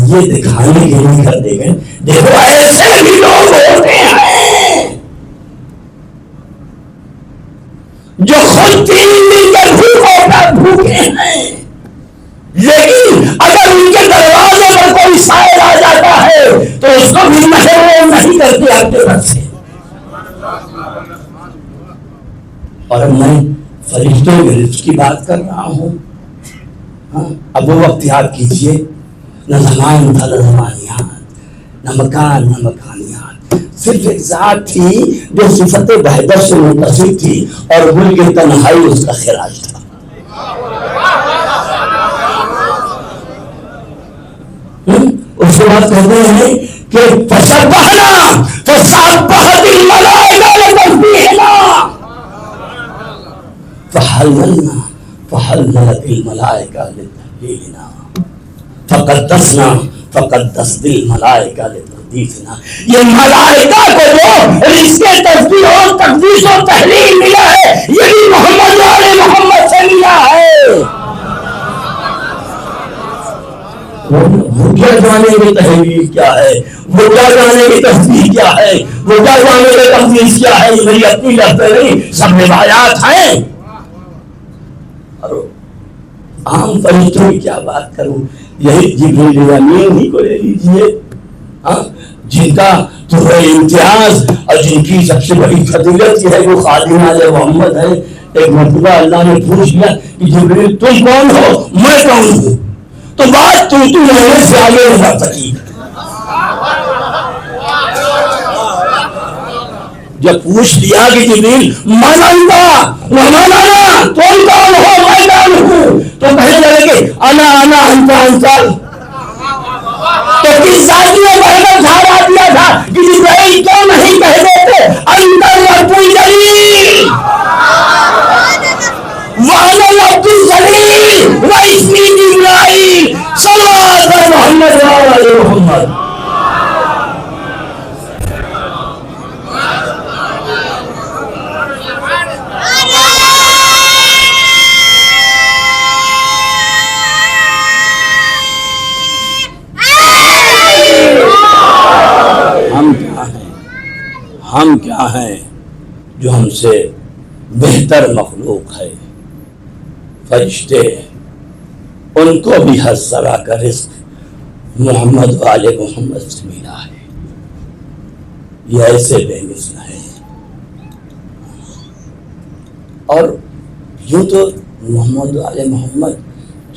یہ دکھانے کے لیے کر دے گئے. دیکھو ایسے بھی لوگ ہوتے ہیں جو خود 3 دن کے بھوکوں پر تک بھوکے ہیں، لیکن اگر ان کے دروازے پر کوئی سائل آ جاتا ہے تو اس کو بھی محروم نہیں کرتے اپنے گھر سے. اور میں فرشتوں کے رزق کی بات کر رہا ہوں. اب وہ وقت یاد کیجئے، نہ زمان تھا نہ زمانیات، نہ مکان نہ مکانیات، صرف ایک ذات تھی جو صفت وحدت سے متصف تھی اور ملک تنہائی اس کا خراج تھا. اس کے بعد کہتے ہیں کہ فسبحنا فسبحت الملائکہ لتسبیحنا فحللنا فحللت الملائکہ لتحلیلنا فقدسنا فقدست الملائکہ لتقدیسنا. یہ ملائکہ کو جو رزق تسبیح اور تقدیس و تحلیل ملا ہے، یہ بھی محمد والے محمد سے ملا ہے. وہ کیا جانے کی تحلیل کیا ہے، وہ کیا جانے کی تسبیح کیا ہے، وہ کیا جانے کی تقدیس کیا ہے، یہ میری اپنی لفظ نہیں، سب روایات ہیں. اور عام فرشتوں کی کیا بات کروں، یہی جبریل امین ہی کو لے لیجیے، جن کا تو امتیاز اور جن کی سب سے بڑی فضیلت یہ ہے وہ خادم آل محمد ہے. ایک مرتبہ اللہ نے پوچھ لیا کہ جبریل تم کون ہو، میں کون ہوں، تو بات تو میں سے آگے نہیں بڑھ سکی. جب پوچھ لیا کہ جبریل من انت ومن تم کون ہو میں کون ہوں، تو کہنے لگے کہ انا انت انت. تو کس ذاتی میں بہت سہارا دیا تھا کہ جبریل کیوں نہیں کہہ دیتے انت رب الجلیل وَأَنَا الْعَبْدُ الذَّلِيلُ وَاسْمِي جِبْرَائِيلُ صلی اللہ علیہ محمد وعلی محمد. ہم کیا ہیں جو ہم سے بہتر مخلوق ہے. فرشتے ان کو بھی ہر طرح کا رزق محمد والے محمد سے ملا ہے. یہ ایسے بے مثل ہیں. اور یوں تو محمد والے محمد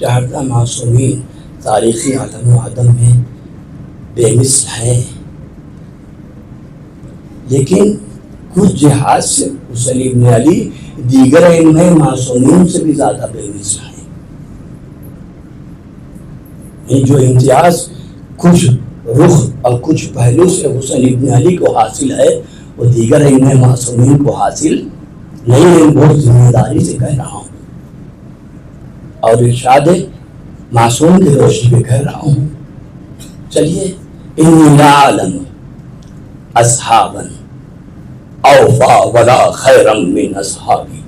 14 معصومین تاریخی عالم و عدم میں بے مثل ہیں، لیکن کچھ جہاز سے حسین ابن علی دیگر ائمہ معصومین سے بھی زیادہ بے مثل ہیں. جو امتیاز کچھ رخ اور کچھ پہلو سے حسین ابن علی کو حاصل ہے وہ دیگر ائمہ معصومین کو حاصل نہیں ہے. بہت ذمہ داری سے کہہ رہا ہوں اور ارشاد معصوم کی روشنی میں کہہ رہا ہوں. چلیے انی لا اعلم اصحابا اوفا ولا خیرا من اصحابی.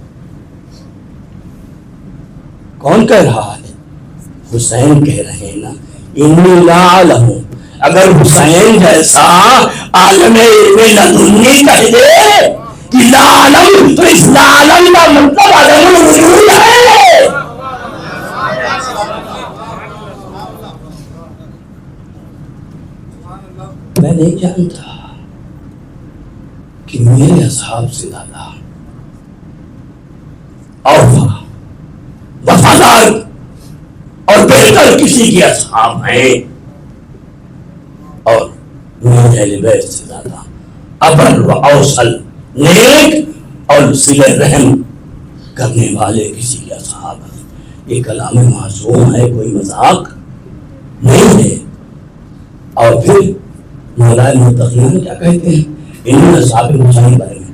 کون کہہ رہا ہے؟ حسین کہہ رہے ہیں نا. انی لا اعلم، اگر حسین جیسا عالم علم لدنی کہہ دے کہ لا اعلم، تو اس لا اعلم کا مطلب عدم الوجود ہے. میں نہیں جانتا کہ میرے اصحاب سے زیادہ اوفا وفادار اور بہتر کسی کے اصحاب ہیں، اور میرے اہل بیت سے زیادہ ابر و اوصل نیک اور صلہ رحم کرنے والے کسی کے اصحاب ہیں. یہ کلام معصوم ہے، کوئی مذاق نہیں ہے. اور پھر مولائے متقین کیا کہتے ہیں ان اصحاب حسین بارے میں؟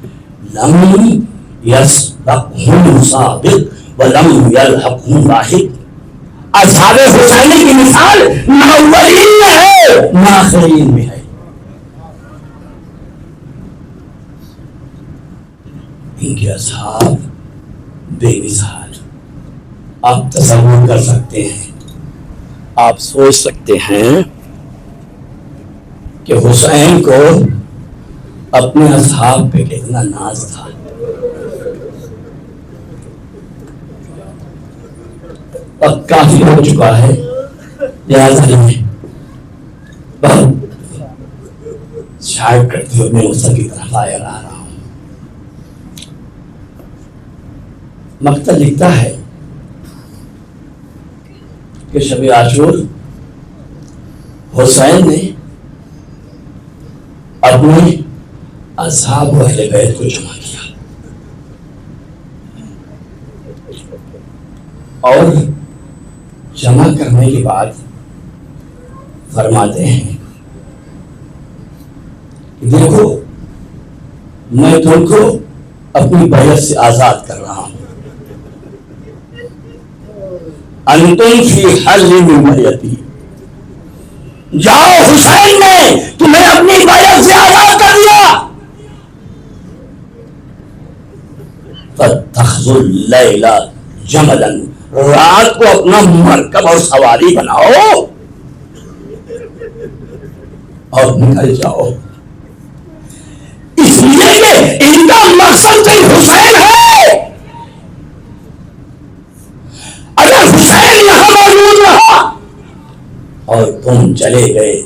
لم یسبقہم سابق ولم یلحقہم لاحق. اصحاب حسین کی مثال نہ اولین میں ہے نہ آخرین میں ہے. ان کے اصحاب بے مثال. آپ تصور کر سکتے ہیں، آپ سوچ سکتے ہیں کہ حسین کو اپنے اصحاب پہ کتنا ناز تھا. وقت کافی ہو چکا ہے، لہٰذا نہیں بہت شاید کرتے ہوئے میں اس کی طرف آ رہا ہوں۔ مقتل لکھتا ہے کہ شب عاشور حسین نے اپنے اصحاب و اہل بیت کو جمع کیا اور جمع کرنے کے بعد فرماتے ہیں دیکھو میں تم کو اپنی بیعت سے آزاد کر رہا ہوں، انتم فی حل من بیعتی، جاؤ حسین نے تمہیں اپنی بیعت سے آزاد کر دیا، فاتخذوا اللیل جملا، رات کو اپنا مرکب اور سواری بناؤ اور نکل جاؤ، اس لیے کہ ان کا مقصد کوئی حسین ہے۔ اگر حسین یہاں موجود رہا اور تم چلے گئے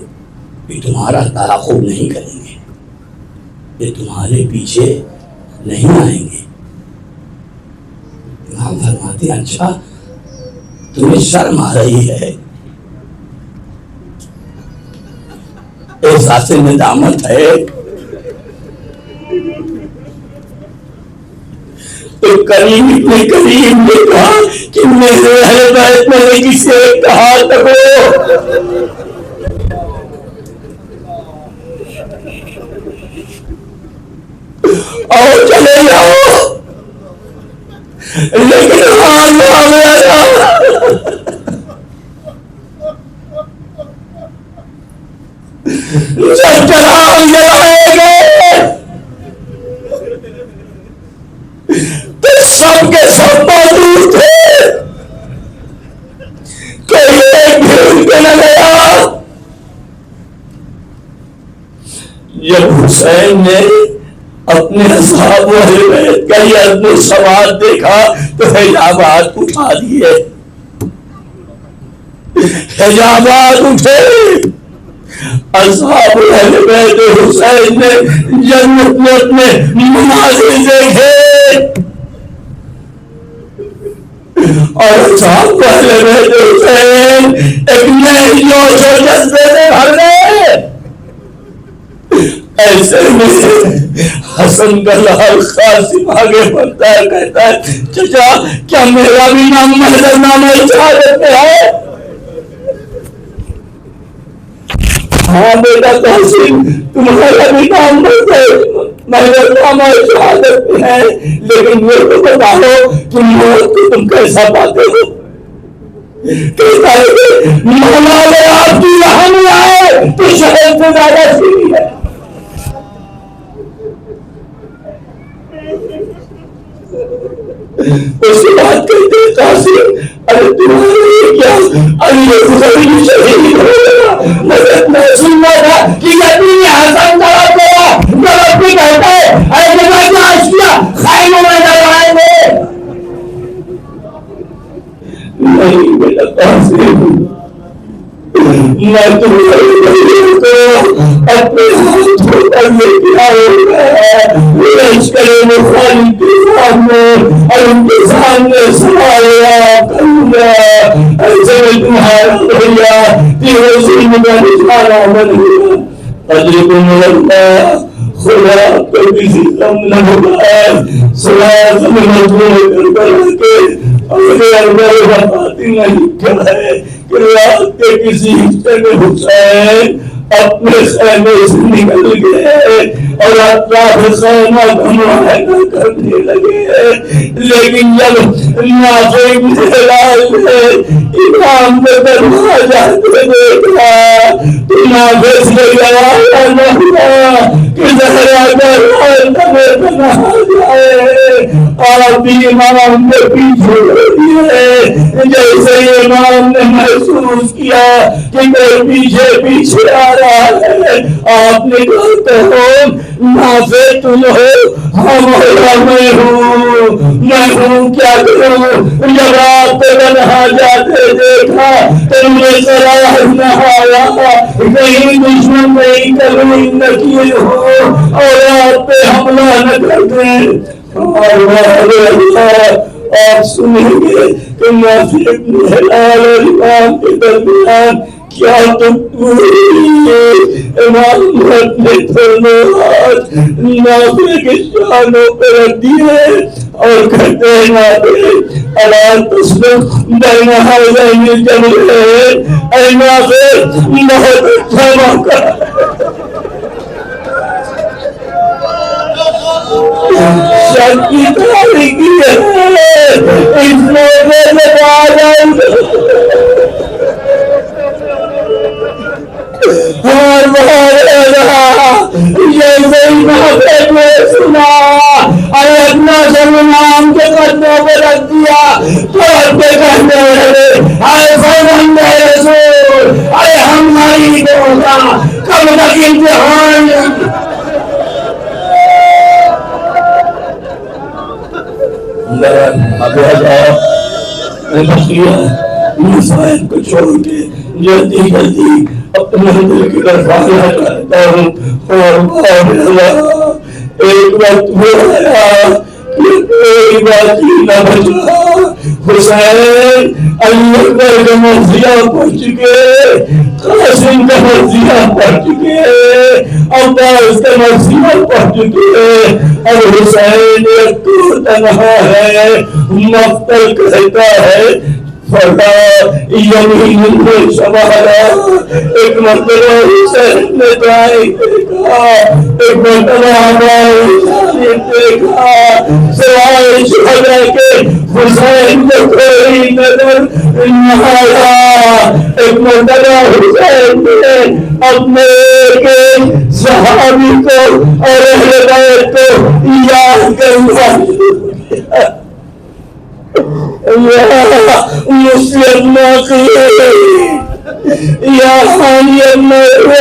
کہ تمہارا تعاقب نہیں کریں گے، یہ تمہارے پیچھے نہیں آئیں گے۔ امام فرماتے ہیں اچھا تمہیں شرم آ رہی ہے، احساس ندامت ہے، تو کریم اتنے کریم نے کہا کہ میرے اہل بیت میں نے کسی کہا تکو اور چلے جاؤ، لیکن جب چراغ جلائے گئے تو سب کے سب موجود تھے، کوئی ایک بھی ان کے نہ گیا۔ جب حسین نے اپنے اصحاب و اہل بیت کا یہ عزم و ثبات دیکھا تو حجابات اٹھا دیے، حجابات اٹھے، اصحاب اہل بیت حسین نے جنت میں اپنے مناظر دیکھے اور اصحاب اہل بیت حسین ایک نئی جوش و جذبے سے بھر گئے۔ ایسے میں حسن کا لال قاسم آگے بڑھتا ہے، کہتا ہے چچا کیا میرا بھی نام محضر نامہ شہادت میں ہے؟ ہاں بیٹا قاسم تمہارا بھی نام محضر نامہ شہادت میں ہے، لیکن میرے کو بتاؤ تم موت کو تم کیسا پاتے ہو؟ کہتا ہے کہ مولا نے آپ کی راہ میں آئے تو شہر سے زیادہ سیدھی ہے۔ اس کی بات کہتے ہیں قاسم ارے تمہارے کیا علی حسین شہید ہو گیا، مگر میں سننا تھا کہ یتیم حسن طرف گیا جب اپنی کہتا ہے ارے جگہ کیا اشیاء خیموں میں ڈلوائیں گے۔ نہیں بیٹا قاسم میں تمہارے کو اپنے ہاتھ کو کر لے کے آؤں گا، لشکر مخالف کے سامنے اور ان کے سامنے سوالیا کروں گا، ایسے میں تمہارا بھیا تیرے سین کا نشانہ بن گیا۔ اجرکم اللہ، خدا کو کسی کم نہ ہوگا، سلاس میں مجبور کر کے اپنے اندر فاطمہ لکھا ہے کہ رات کے کسی حصے میں حسین اپنے خیمے سے نکل گئے اور اطراف خیمہ کا معائنہ کرنے لگے، لیکن جب نافع بن ہلال نے امام کے دروازہ کو دیکھا تو نافع سے گوایا نہ ہوا کہ آپ امام نے پیچھے دیے، جیسے امام نے محسوس کیا کہ کوئی پیچھے پیچھے آ رہا ہے، آپ نے کہتے ہو نافع تم ہو، ہم میں ہوں، کیا کروں؟ جب آپ کو تنہا جاتے دیکھا تو مجھے صلاح نہ آیا کہیں دشمن نہیں کبھی نکیل ہو اور آپ پہ حملہ نہ کر دیں۔ آپ سنیں گے کہ نافع ابن ہلال اور امام کے درمیان کیا امام نے دونوں ہاتھ نافع کے شانوں پہ رکھ دیے اور کہتے ہیں نافع الا تسلک بین ہذین الجملین، اے نافع بہت اچھا موقع شک کی تاریخی ہے، اس موقع سے بعد اور جیسے ہی نافع نے سنا اور اپنا سر امام کے قدموں پہ رکھ دیا تو اپنے کہنے لگے اے فرزند رسول، اے ہماری دوستا کب تک امتحان مسائل کو چھوڑ کے جلدی جلدی اپنے دل کی رفاقہ کرتا ہوں اور ایک وقت وہ آیا کہ کوئی بات ہی نہ بچا، حسین علی اکبر کا مرضیہ پڑھ چکے، قاسم کا مرضیہ پڑھ چکے، عباس کا مرضیہ پڑھ چکے، اور حسین ایک تو تنہا ہے۔ مقتل کہتا ہے فلا یمین میں سنبھالا، ایک مرتبہ حسین نے دائیں دیکھا، ایک مرتبہ ہمارے دیکھا، سوائے شہداء کے حسین کو کوئی نظر نہ آیا۔ ایک مرتبہ حسین نے اپنے ایک صحابی کو اور اہل بیت کو یاد کرنا شروع کیا، مسلم ناقی یا حانی النوہ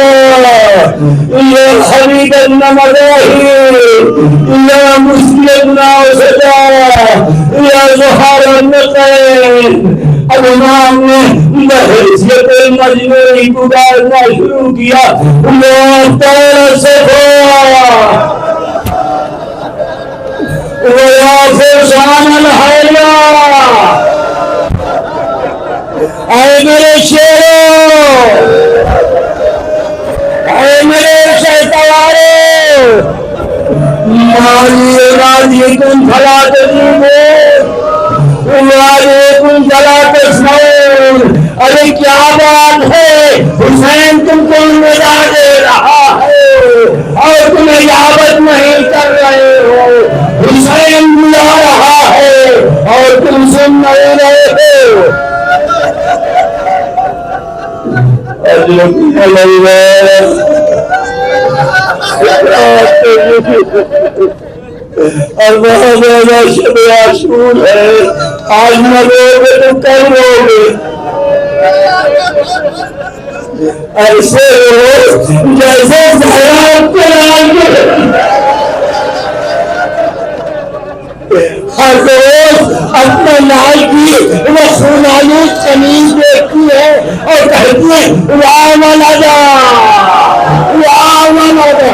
یا حبیب النمداہی یا مسلم ناوسطا یا زہار النقین۔ اب امام نے بحیثیت مجموعی گزارنا شروع کیا، اللہ تعالیٰ سے وَيَا فِرْسَانَ الْحَيْلَا، اے میرے شیروں، اے میرے شہسواروں، مالی راضیکم فلا تجیبون وعلیکم فلا تسمعون۔ ارے کیا بات ہے، حسین تم کو ندا دے رہا ہے اور تم اجابت نہیں کر رہے ہو، حسین بلا رہا ہے اور تم سن نہیں رہے ہو۔ اور بہت زیادہ شب عاشور ہے، آج نہ روگے تو کل روگے، ایسے ہو جیسے زہرا کے لال ہر روز اپنے لال کی وہ خونالود قمیض دیکھتی ہے اور کہتی ہے واہ ولدا واہ ولدا۔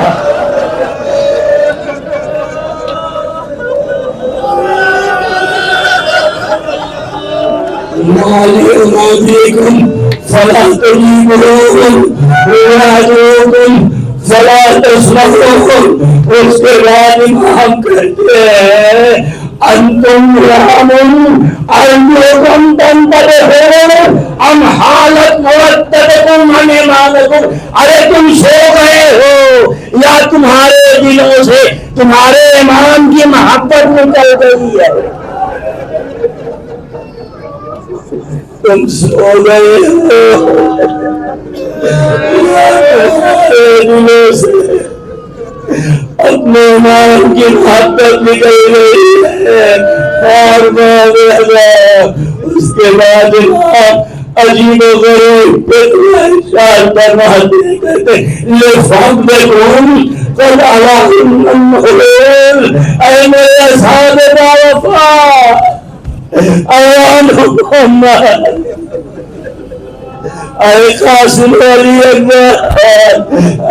مالیکم فلا تجیبون وعدوکم فلا تسمعون۔ اس کے بعد امام کہتے ہیں انتم رحمن انتم تنتبہون ام حالت مرتبکم ہم امامکم۔ ارے تم سو گئے ہو یا تمہارے دلوں سے تمہارے امام کی محبت نکل گئی ہے؟ تم سو گئے ہو دلوں سے اپنے نام کی محبت نکل گئی ہے اور اس کے بعد عجیب و غریب ارشاد فرماتے کہتے لفضلکم قد علاہم المحلول، اے میرے اصحاب وفا، اے محمد، اے قاسم علی اکبر،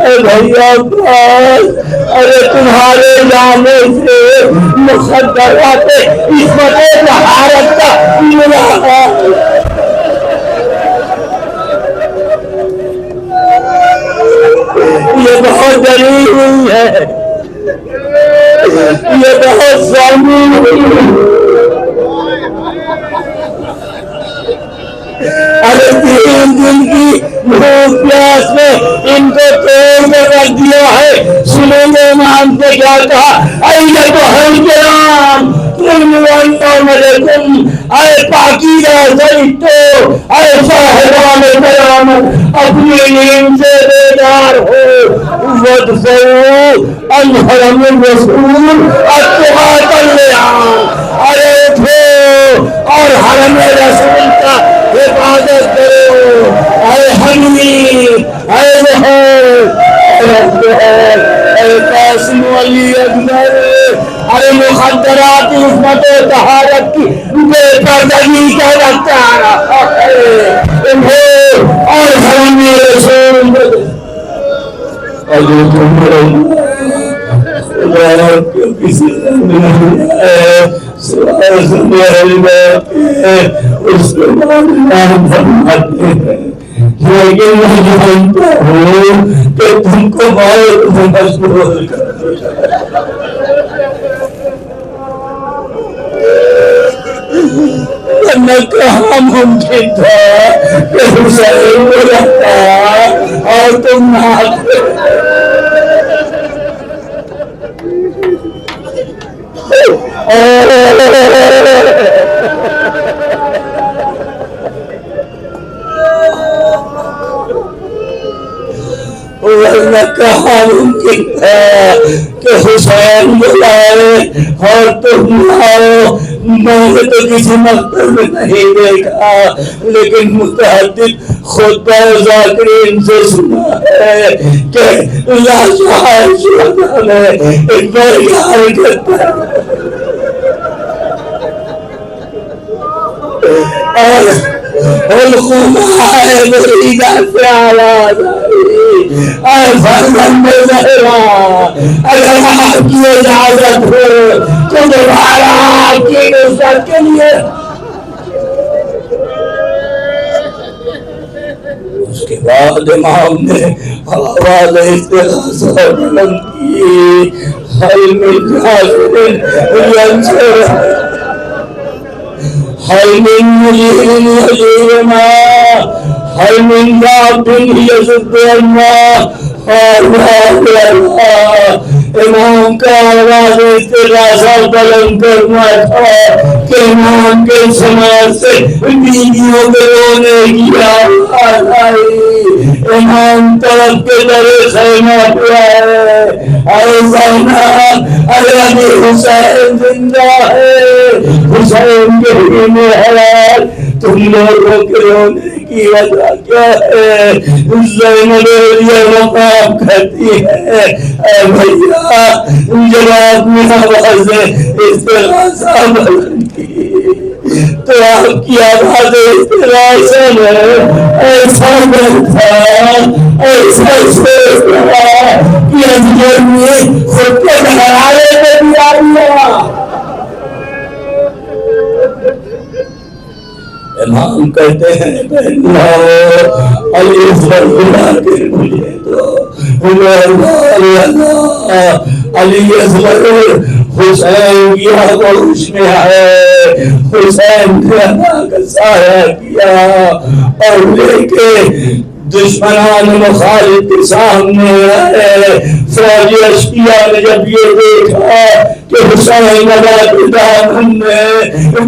اے بھیا عباس، ارے تمہارے جانے سے مخدرات عصمت طہارت کا ملا یہ بہت ڈری ہوئی ہے، یہ بہت سامنے ہوئی ہے۔ ارے 3 دن کی بھوک پیاس میں ان کو توڑ میں رکھ دیا ہے۔ سلیمان سے کیا کہا؟ ایھا الکرام اے پاکیزہ فرشتوں، اے صاحبان کرامت، اپنی نیند سے بیدار ہو، وادفعوا عن حرم الرسول الطغاة اللعان، ارے اٹھو اور حرم رسول کا حفاظت کرو۔ اے حمید، اے ظہور، اے قاسم علی اکبر، ارے مخدرات عصمت و طہارت کی بے پردگی کا رکھتا ہے اور حرم رسول اگر تم کسی اس کے بعد نام فرماتے ہیں، لیکن میں جانتا ہوں کہ تم کو بہت مشغول کر دیا۔ ورنہ کہاں ممکن تھا کہ حسین کو رہتا اور تم نہ ورنہ کہاں ممکن تھا کہ حسین بلائے اور تم آؤ۔ میں نے تو کسی مقتل میں نہیں دیکھا، لیکن متعدد خطبہ ذاکرین سے سنا ہے کہ لاشعار شہداء میں ایک بڑی حرکت اور الخمائے مریدہ سے آواز آئی، اے فرزند زہرا، اگر آپ کی اجازت ہو تو دوبارہ آپ کی نصرت کے لیے۔ اس کے بعد امام نے آواز استغاثہ بلند کی، حل من ناصر ینصر، حل من مجیر یجیرنا، حل من داب یصد عنا، امام کا آواز استغاثہ بلند کرنا تھا کہ امام کے سماج سے بیویوں کے رونے کی آواز آئی۔ امام طرف کے در خیمہ پہ آئے، اے زینب، اے ابی حسین زندہ ہے، حسین کے ہی حلال، تم لوگوں کے رونے کی وجہ کیا ہے؟ زینب یہ مقام کہتی ہے، اے بھیا جب میں آواز استغاثہ بلند کی تو آپ کی آواز استغاثہ میں ایسا بند تھا، ایسا شوق تھا کہ ازجر میں خود کے گھرارے میں بھی آ گیا۔ امام کہتے ہیں بہنو علی اصغر کے مجھے تو علی اصغر حسین کی آغوش میں آئے، حسین نے ادا کا سایہ کیا اور لے کے دشمنان مخالف کے سامنے آئے۔ فوج اشقیاء نے جب یہ دیکھا کہ حسین علیہ کے دامن میں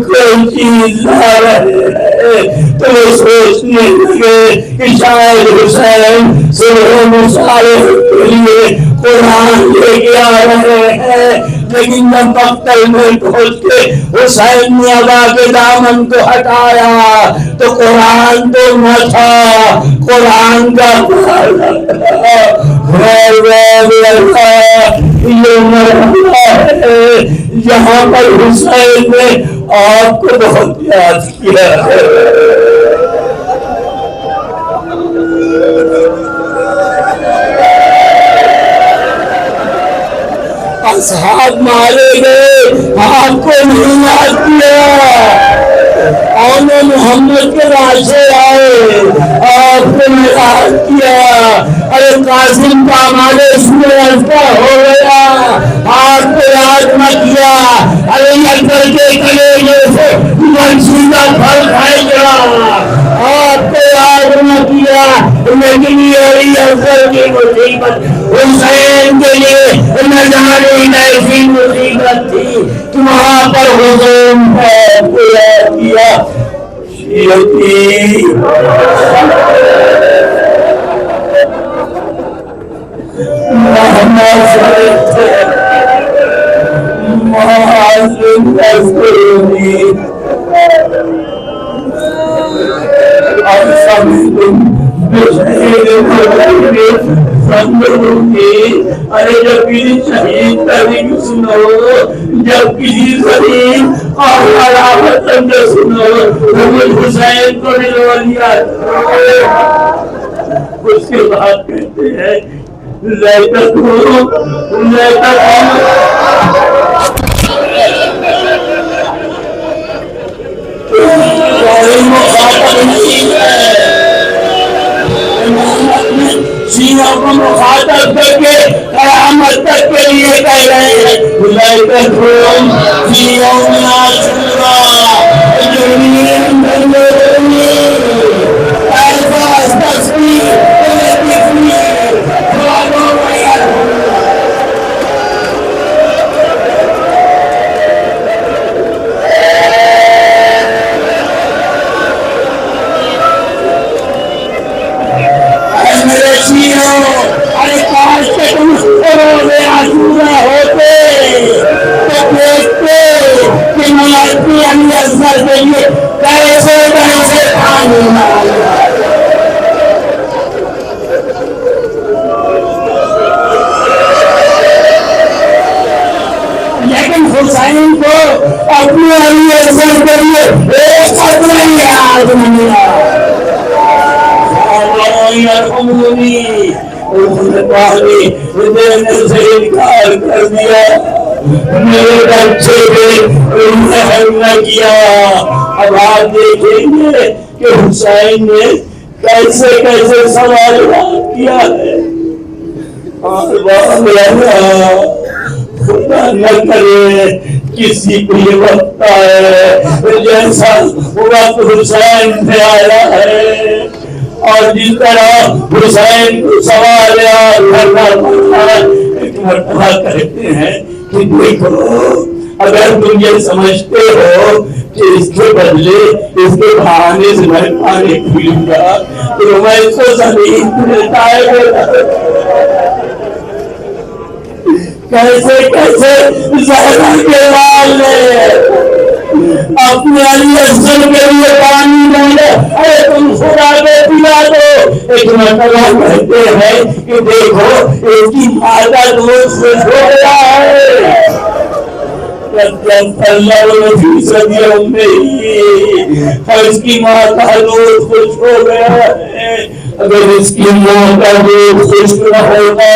کوئی چیز لا رہے ہیں تو وہ سوچنے لگے کہ شاید حسین صلح مصالح کے لیے قرآن لے کے آ رہے ہیں، لیکن جب مقتل میں پہنچ کے حسین نے ابا کے دامن کو ہٹایا تو قرآن تو نہ تھا، قرآن کا یہ مرحلہ ہے جہاں پر حسین نے آپ کو بہت یاد کیا ہے۔ اصحاب مارے گئے، آپ کو نہیں یاد کیا، اور محمد کے لاشے آئے، آپ کو یاد کیا۔ ارے قاسم کا ہمارے اس میں ایسا ہو گیا، آپ کو یاد نہ کیا۔ ارے اکبر کے کلیجے سے منشی کا پھل کھائے گا، آپ کو یاد نہ کیا۔ لیکن یہ اکبر کی مصیبت حسین کے لیے نہ جانے ایسی مصیبت تھی کہ وہاں پر حسین کو یاد کیا۔ ارے جب کسی شہید کا ذکر سنو، جب کسی شہید اور علامت سمجھے سنو، حسین کو دلوا لیا۔ اس کے بعد کہتے ہیں سینوں کو مخاطب کر کے قیامت تک کے لیے کہہ رہے ہیں لیکن حسین کو اپنے علی اصغر کے لیے ایک خطرہ یاد نہیں آیا۔ سے انکار کر دیا، میرے بچے نے رحم نہ کیا۔ اب آپ دیکھیں گے کہ حسین نے کیسے کیسے سوالات کیا ہے۔ اور خدا نہ کرے کسی کو یہ وقت آئے جیسا وقت حسین پہ آیا ہے، اور جس طرح حسین کو سوال یاد کرنا پڑتا ہے۔ ایک مرتبہ کہتے ہیں کہ دیکھو اگر تم یہ سمجھتے ہو کہ اس کے بدلے اس کے بہانے سے میں پانی پیوں گا تو میں اس کو زمین دیتا ہے۔ کیسے کیسے زہرا کے لال نے اپنے علی اصغر کے لیے پانی ڈالے، ارے تم خدا کو پلا دو۔ ایک مرتبہ کہتے ہیں کہ دیکھو اس کی ماں کا دودھ خوش ہو گیا ہے، اللہ کی صدیوں میں اور اس کی ماں کا دودھ خوش ہو گیا ہے۔ اگر اس کی ماں کا دودھ خشک نہ ہوگا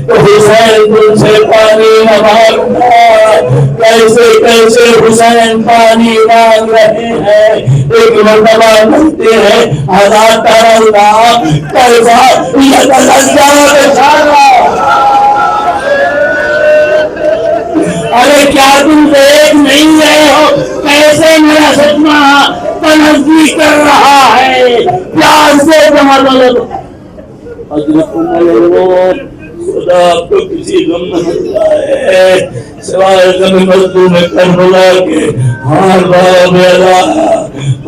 تو حسین تم سے پانی نہ مانگا۔ کیسے کیسے حسین پانی مانگ رہے ہیں۔ ایک مرتبہ کہتے ہیں آزاد کرنا کیسا یتلجا بشارا، ارے کیا تم دیکھ نہیں رہے ہو کیسے میرا سجنا تنزلی کر رہا ہے، پیار سے حضرت عمر خدا آپ کو کسی غم نہ لائے سوائے غم مظلوم کربلا کے. ہار باب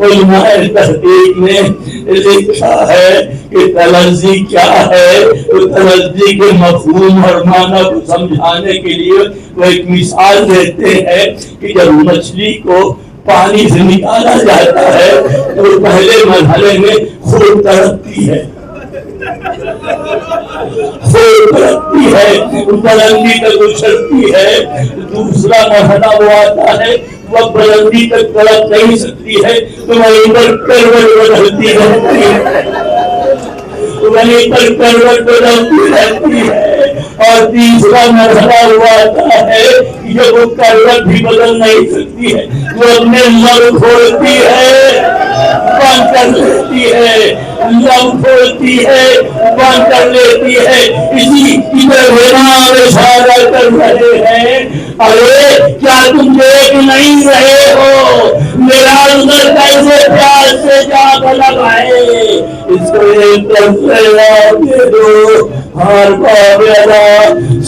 علماء تحقیق نے لکھا ہے کہ تلذی کیا ہے. وہ تلذی کے مفہوم اور معنی کو سمجھانے کے لیے وہ ایک مثال دیتے ہیں کہ جب مچھلی کو پانی سے نکالا جاتا ہے تو پہلے مرحلے میں خوب تڑپتی ہے، بلندی تک اچھلتی ہے. دوسرا مرحلہ وہ آتا ہے وہ بلندی تک تڑپ نہیں سکتی ہے تو وہیں پر کروٹ بدلتی رہتی ہے، وہیں پر کروٹ بدلتی رہتی ہے. اور تیسرا مرحلہ وہ آتا ہے کہ جب وہ کروٹ بھی بدل نہیں سکتی ہے وہ اپنے لب کھولتی ہے، بند کر لیتی ہے، لب کھولتی ہے، بند کر لیتی ہے. اسی اشارہ کر رہے ہیں ارے کیا تم دیکھ نہیں رہے ہو میرا اندر کیسے پیار سے جاگ لگائے. اس کو ایک دے دو. ہر باب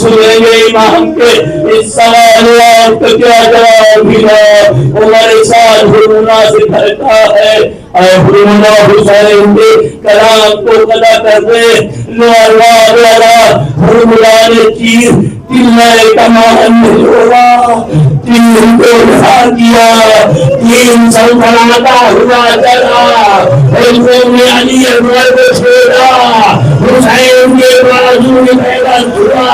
سنیں گے امام کے اس سوال کا کیا جواب ملا. عمر ساتھ حرمنا سے کہتا ہے اے حرمنا حسین کے کلام کو قضا کر دے. حرمنا نے چیز تین کمان میں جوڑا، تین کو اٹھا کیا، تین سلطنتا ہوا چلا. حضور نے علی اکبر کو چھوڑا، حسین کے بازو میں بیعت ہوا.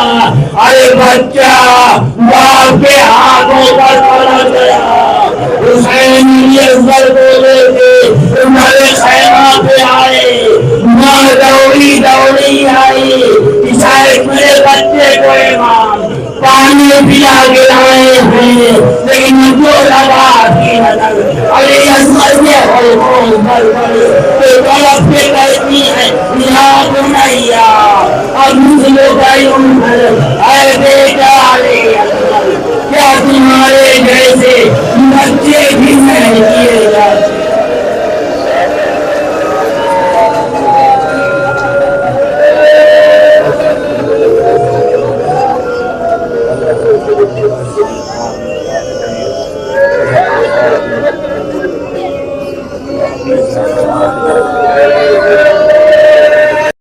ارے بچہ باپ کے ہاتھوں پر پڑ گیا. حسین علی اکبر بولے تھے ہمارے خیمہ پہ آئے، ماں دوڑی دوڑی آئی کہ شاید میرے بچے کو ایمان پانی پلا کے لائے ہیں لیکن جو لگا کی نظر علی اکبر کے ہو